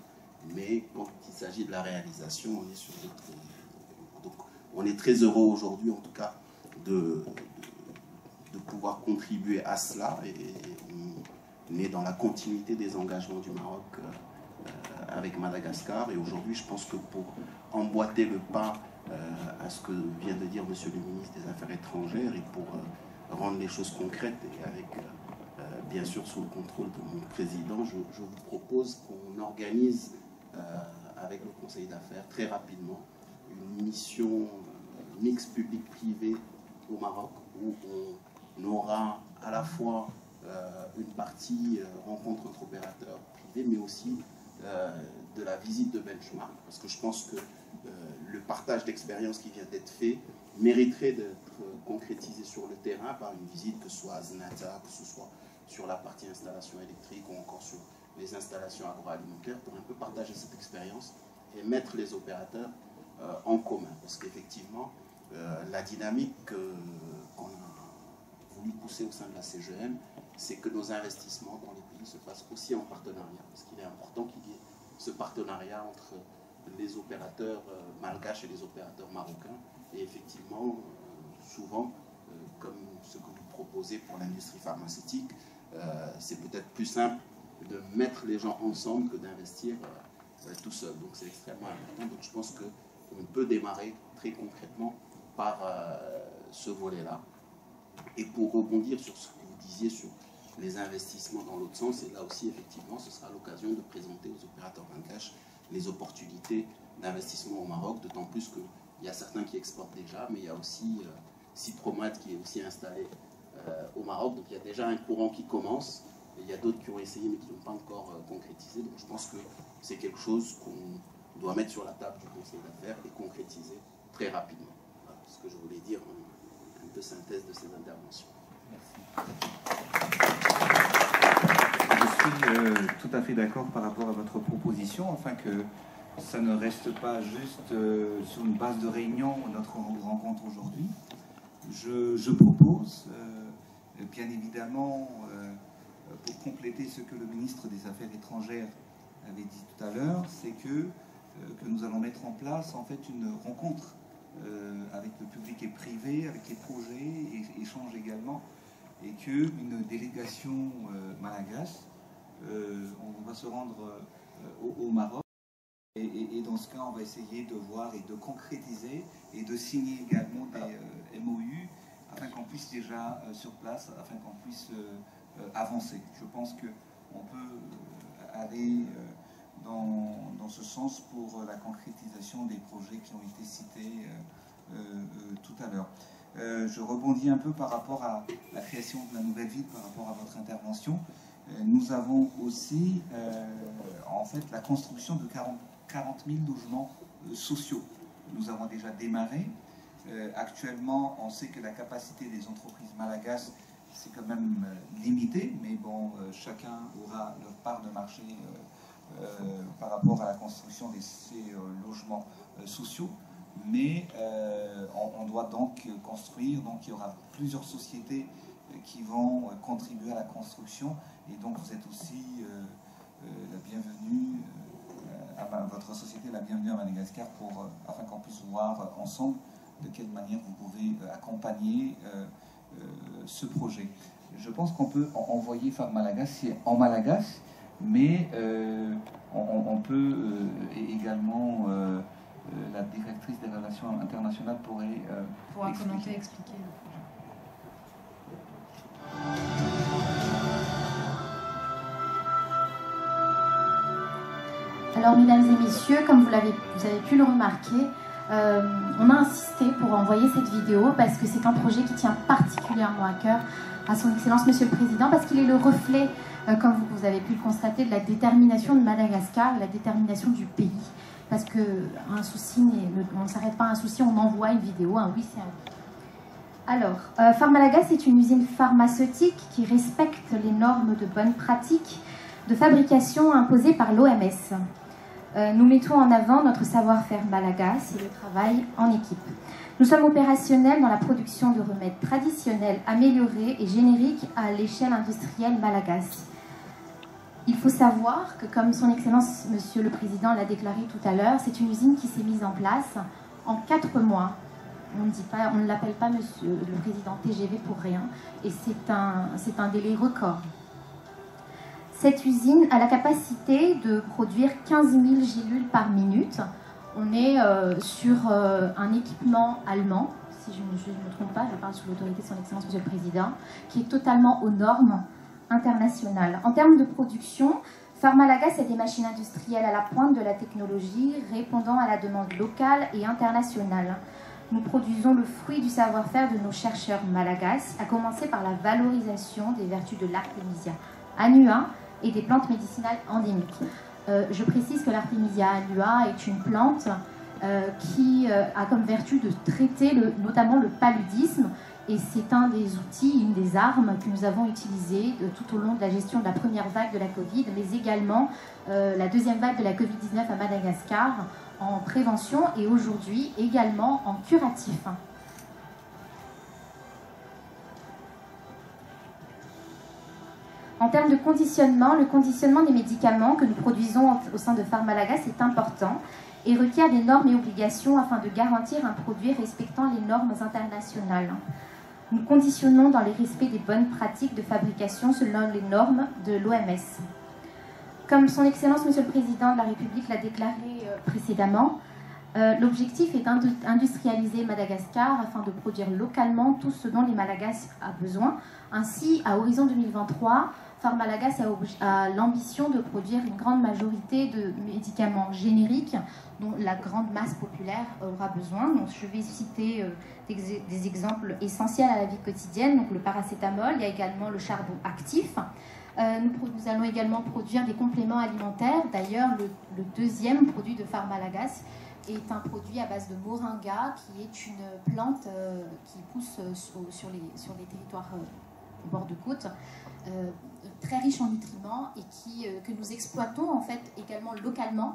mais quand il s'agit de la réalisation, on est sur d'autres. Donc, on est très heureux aujourd'hui, en tout cas, de pouvoir contribuer à cela et on est dans la continuité des engagements du Maroc avec Madagascar et aujourd'hui je pense que pour emboîter le pas à ce que vient de dire Monsieur le ministre des Affaires étrangères et pour rendre les choses concrètes et avec bien sûr sous le contrôle de mon président, je vous propose qu'on organise avec le Conseil d'affaires très rapidement une mission mixte public-privé au Maroc où on aura à la fois une partie rencontre entre opérateurs privés, mais aussi de la visite de benchmark, parce que je pense que le partage d'expérience qui vient d'être fait mériterait d'être concrétisé sur le terrain par une visite, que ce soit à Znata, que ce soit sur la partie installation électrique ou encore sur les installations agroalimentaires, pour un peu partager cette expérience et mettre les opérateurs en commun. Parce qu'effectivement, la dynamique qu'on a voulu pousser au sein de la CGM, c'est que nos investissements dans les pays se fassent aussi en partenariat. Parce qu'il est important qu'il y ait ce partenariat entre les opérateurs malgaches et les opérateurs marocains. Et effectivement, souvent, comme ce que vous proposez pour l'industrie pharmaceutique, c'est peut-être plus simple de mettre les gens ensemble que d'investir tout seul. Donc c'est extrêmement important. Donc je pense qu'on peut démarrer très concrètement par ce volet-là. Et pour rebondir sur ce que vous disiez sur les investissements dans l'autre sens, et là aussi effectivement ce sera l'occasion de présenter aux opérateurs malgaches les opportunités d'investissement au Maroc, d'autant plus qu'il y a certains qui exportent déjà, mais il y a aussi Cipromat qui est aussi installé au Maroc, donc il y a déjà un courant qui commence, et il y a d'autres qui ont essayé mais qui n'ont pas encore concrétisé, donc je pense que c'est quelque chose qu'on doit mettre sur la table du Conseil d'affaires et concrétiser très rapidement. Voilà ce que je voulais dire en un peu synthèse de ces interventions. Merci. Je suis tout à fait d'accord par rapport à votre proposition, afin que ça ne reste pas juste sur une base de réunion notre rencontre aujourd'hui. Je propose, bien évidemment, pour compléter ce que le ministre des Affaires étrangères avait dit tout à l'heure, c'est que nous allons mettre en place en fait une rencontre avec le public et privé, avec les projets, et échange également, et qu'une délégation malgache, on va se rendre au Maroc, et dans ce cas on va essayer de voir et de concrétiser et de signer également des MOU afin qu'on puisse déjà sur place, afin qu'on puisse avancer. Je pense qu'on peut aller dans ce sens pour la concrétisation des projets qui ont été cités tout à l'heure. Je rebondis un peu par rapport à la création de la nouvelle ville, par rapport à votre intervention. Nous avons aussi en fait la construction de 40 000 logements sociaux. Nous avons déjà démarré. Actuellement, on sait que la capacité des entreprises malagasy, c'est quand même limité, mais bon, chacun aura leur part de marché par rapport à la construction de ces logements sociaux. Mais on doit donc construire, donc il y aura plusieurs sociétés qui vont contribuer à la construction, et donc vous êtes aussi la bienvenue, votre société la bienvenue à Madagascar afin qu'on puisse voir ensemble de quelle manière vous pouvez accompagner ce projet. Je pense qu'on peut envoyer Pharmalagas en malagasy, mais on peut également, la directrice des relations internationales pourrait commenter, expliquer le projet. Alors, mesdames et messieurs, comme vous avez pu le remarquer, on a insisté pour envoyer cette vidéo parce que c'est un projet qui tient particulièrement à cœur à son Excellence Monsieur le Président, parce qu'il est le reflet, comme vous avez pu le constater, de la détermination de Madagascar, la détermination du pays. Parce qu'un souci, on ne s'arrête pas à un souci, on envoie une vidéo, un oui c'est un oui. Alors, Pharmalagas est une usine pharmaceutique qui respecte les normes de bonne pratique de fabrication imposées par l'OMS. Nous mettons en avant notre savoir-faire malagasy et le travail en équipe. Nous sommes opérationnels dans la production de remèdes traditionnels améliorés et génériques à l'échelle industrielle malagasy. Il faut savoir que, comme son Excellence Monsieur le Président l'a déclaré tout à l'heure, c'est une usine qui s'est mise en place en 4 mois. On ne l'appelle pas Monsieur le Président TGV pour rien, et c'est un délai record. Cette usine a la capacité de produire 15 000 gélules par minute. On est sur un équipement allemand, si je ne me trompe pas, je parle sous l'autorité de son Excellence Monsieur le Président, qui est totalement aux normes internationales. En termes de production, Pharmalagas a des machines industrielles à la pointe de la technologie, répondant à la demande locale et internationale. Nous produisons le fruit du savoir-faire de nos chercheurs malagasy, à commencer par la valorisation des vertus de l'artémisia annua et des plantes médicinales endémiques. Je précise que l'Artemisia allua est une plante qui a comme vertu de traiter notamment le paludisme, et c'est un des outils, une des armes que nous avons utilisées tout au long de la gestion de la première vague de la Covid, mais également la deuxième vague de la Covid-19 à Madagascar en prévention et aujourd'hui également en curatif. En termes de conditionnement, le conditionnement des médicaments que nous produisons au sein de Pharmalagas est important et requiert des normes et obligations afin de garantir un produit respectant les normes internationales. Nous conditionnons dans les respects des bonnes pratiques de fabrication selon les normes de l'OMS. Comme son Excellence Monsieur le Président de la République l'a déclaré précédemment, l'objectif est d'industrialiser Madagascar afin de produire localement tout ce dont les Malagasy a besoin. Ainsi, à horizon 2023, Pharmalagas a l'ambition de produire une grande majorité de médicaments génériques dont la grande masse populaire aura besoin. Donc, je vais citer des exemples essentiels à la vie quotidienne. Donc, le paracétamol, il y a également le charbon actif. Nous allons également produire des compléments alimentaires. D'ailleurs, le deuxième produit de Pharmalagas est un produit à base de moringa, qui est une plante qui pousse sur les territoires au bord de côte, très riche en nutriments et que nous exploitons en fait également localement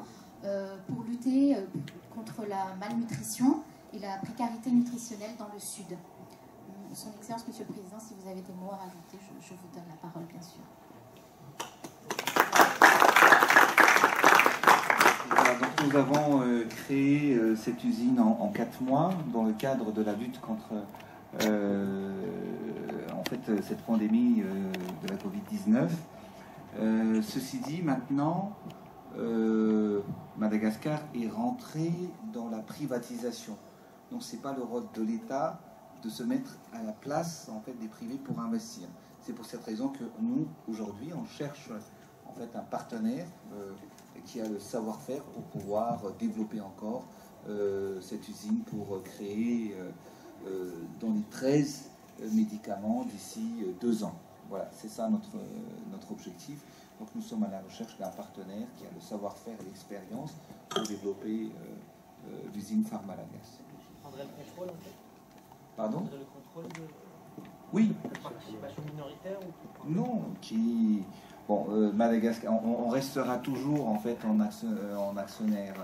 pour lutter contre la malnutrition et la précarité nutritionnelle dans le sud. Son Excellence, Monsieur le Président, si vous avez des mots à rajouter, je vous donne la parole, bien sûr. Voilà, donc nous avons créé cette usine en 4 mois dans le cadre de la lutte contre cette pandémie de la Covid-19. Ceci dit, maintenant, Madagascar est rentré dans la privatisation. Donc ce n'est pas le rôle de l'État de se mettre à la place en fait, des privés pour investir. C'est pour cette raison que nous, aujourd'hui, on cherche en fait, un partenaire qui a le savoir-faire pour pouvoir développer encore cette usine pour créer dans les 13 médicaments d'ici 2 ans. Voilà, c'est ça notre objectif. Donc nous sommes à la recherche d'un partenaire qui a le savoir-faire et l'expérience pour développer l'usine Pharmalagas. Qui prendrait le contrôle en fait? Pardon? Qui prendrait le contrôle de oui. la participation minoritaire ou... Non, qui... Bon, Madagascar, on restera toujours en fait en actionnaire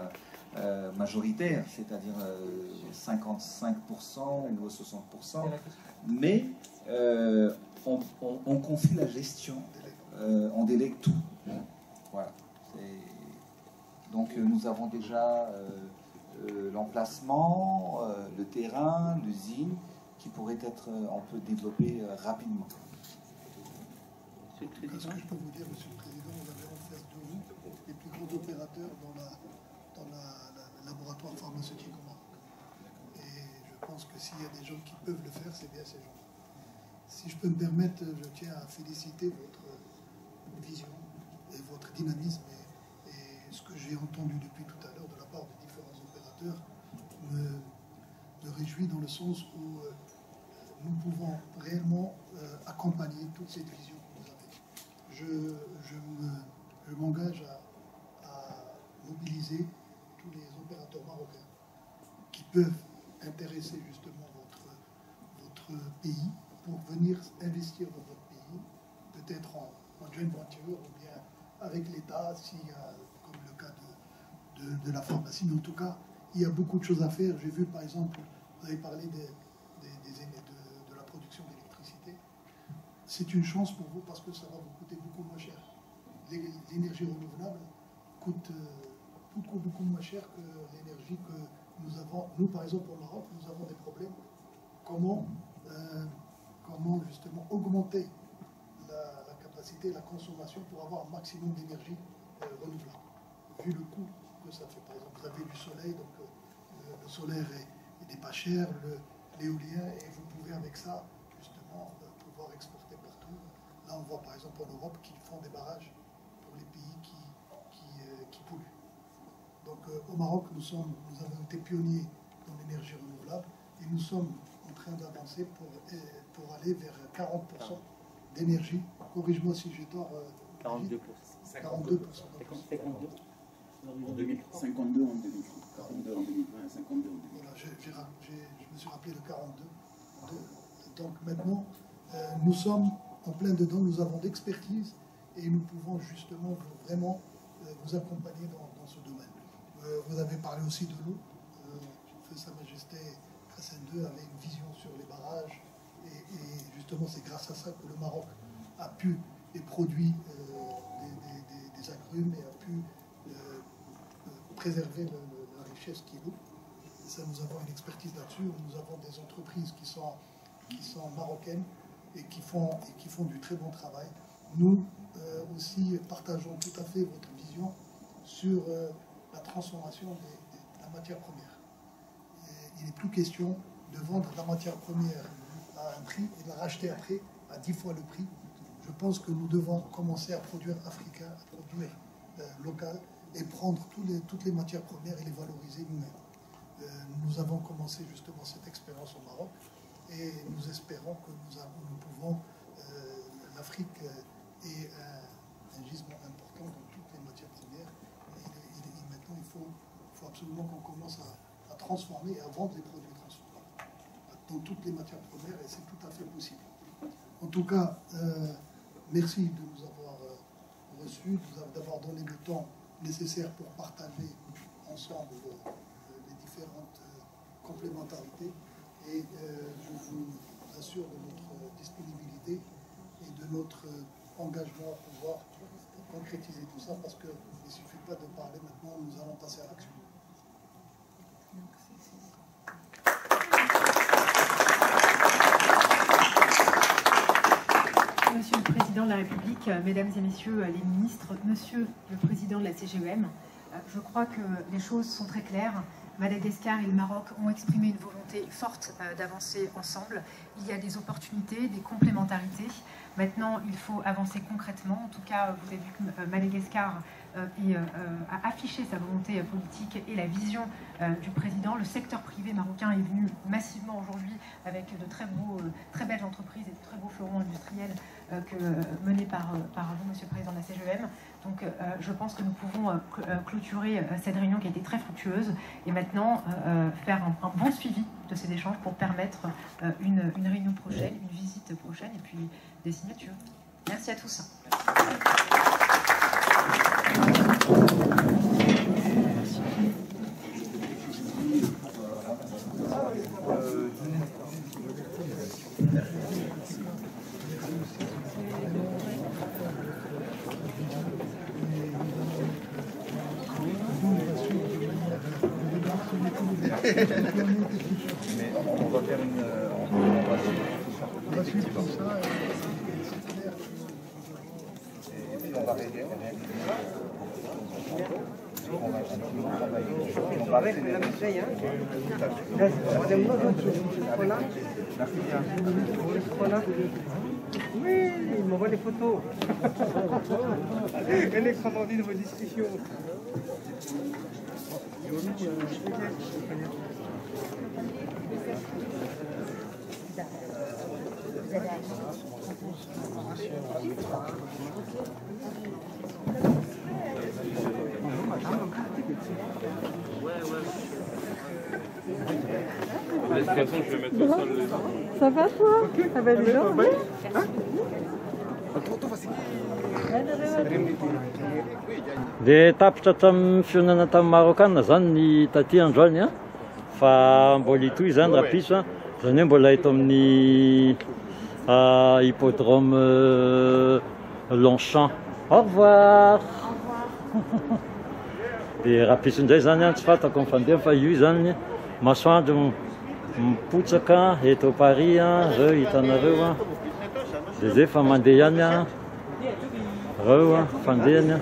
majoritaire, c'est-à-dire 55% ou 60%, mais on confie la gestion, on délègue tout. Voilà. Donc nous avons déjà l'emplacement, le terrain, l'usine, qui pourrait être, on peut développer rapidement. Ce que je peux vous dire, Monsieur le Président, vous avez en face de vous les plus grands opérateurs dans le laboratoire pharmaceutique au Maroc. Et je pense que s'il y a des gens qui peuvent le faire, c'est bien ces gens. Si je peux me permettre, je tiens à féliciter votre vision et votre dynamisme et ce que j'ai entendu depuis tout à l'heure de la part de différents opérateurs me réjouit dans le sens où nous pouvons réellement accompagner toute cette vision que vous avez. Je m'engage à mobiliser tous les opérateurs marocains qui peuvent intéresser justement votre pays pour venir investir dans votre pays, peut-être en joint venture ou bien avec l'État, s'il y a, comme le cas de la pharmacie. Mais en tout cas, il y a beaucoup de choses à faire. J'ai vu par exemple, vous avez parlé de la production d'électricité. C'est une chance pour vous parce que ça va vous coûter beaucoup moins cher. L'énergie renouvelable coûte beaucoup moins cher que l'énergie que nous avons. Nous, par exemple, au Maroc, nous avons des problèmes. Comment justement augmenter la capacité, la consommation pour avoir un maximum d'énergie renouvelable. Vu le coût que ça fait, par exemple, vous avez du soleil, donc le solaire n'est pas cher, l'éolien, et vous pouvez avec ça justement pouvoir exporter partout. Là, on voit par exemple en Europe qu'ils font des barrages pour les pays qui polluent. Donc au Maroc, nous avons été pionniers dans l'énergie renouvelable et nous sommes en train d'avancer pour aller vers 40% d'énergie. Corrige-moi si j'ai tort. 42%. 42%. 52 en 2020, 42 en 2020 et 52 en 2020. Voilà, je me suis rappelé de 42. Donc maintenant, nous sommes en plein dedans, nous avons d'expertise et nous pouvons justement vraiment vous accompagner dans ce domaine. Vous avez parlé aussi de l'eau. Sa Majesté Hassan II avait une vision sur les barrages et justement c'est grâce à ça que le Maroc a pu et produit des agrumes et a pu préserver la richesse qui est l'eau. Ça, nous avons une expertise là-dessus. Nous avons des entreprises qui sont marocaines et qui font du très bon travail. Nous aussi partageons tout à fait votre vision sur la transformation de la matière première. Il n'est plus question de vendre la matière première à un prix et de la racheter après à 10 fois le prix. Je pense que nous devons commencer à produire africain, à produire local et prendre toutes les matières premières et les valoriser nous-mêmes. Nous avons commencé justement cette expérience au Maroc et nous espérons que nous pouvons, l'Afrique est un gisement important dans toutes les matières premières et maintenant il faut absolument qu'on commence à transformer et à vendre des produits transformés dans toutes les matières premières et c'est tout à fait possible. En tout cas, merci de nous avoir reçus, d'avoir donné le temps nécessaire pour partager ensemble les différentes complémentarités et je vous assure de notre disponibilité et de notre engagement à pouvoir concrétiser tout ça parce qu'il ne suffit pas de parler maintenant, nous allons passer à l'action. Monsieur le Président de la République, Mesdames et Messieurs les ministres, Monsieur le Président de la CGEM, je crois que les choses sont très claires. Madagascar et le Maroc ont exprimé une volonté forte d'avancer ensemble. Il y a des opportunités, des complémentarités. Maintenant, il faut avancer concrètement. En tout cas, vous avez vu que Madagascar a affiché sa volonté politique et la vision du président. Le secteur privé marocain est venu massivement aujourd'hui avec de très belles entreprises et de très beaux fleurons industriels menés par vous, Monsieur le Président de la CGEM. Donc je pense que nous pouvons clôturer cette réunion qui a été très fructueuse et maintenant faire un bon suivi de ces échanges pour permettre une réunion prochaine, une visite prochaine et puis des signatures. Merci à tous. Mais on va faire une... on va suivre comme ça. Et puis on va réaliser ça. On va avec la bouteille, hein. Voilà. Oui, il m'envoie des photos. Elle est extraordinaire vos discussions. De toute façon, je vais mettre ça le... Ça va toi? Ça va bien? Dia tapitra tamin'ny fionana tamin'ny Marokana zany ny taty androany fa mbola itoy zany raha piso zany hoe mbola eto amin'ny hippodrome Longchamp. Au revoir. Dia raha piso indray zany tsy fatako mifandeha fa io zany masoandro mipotsaka eto Paris reo hitanareo dia zay fa mandeha ihany reo fandehany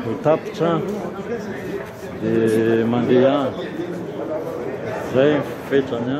ho tapitra dia mandeha ihany zay fetrany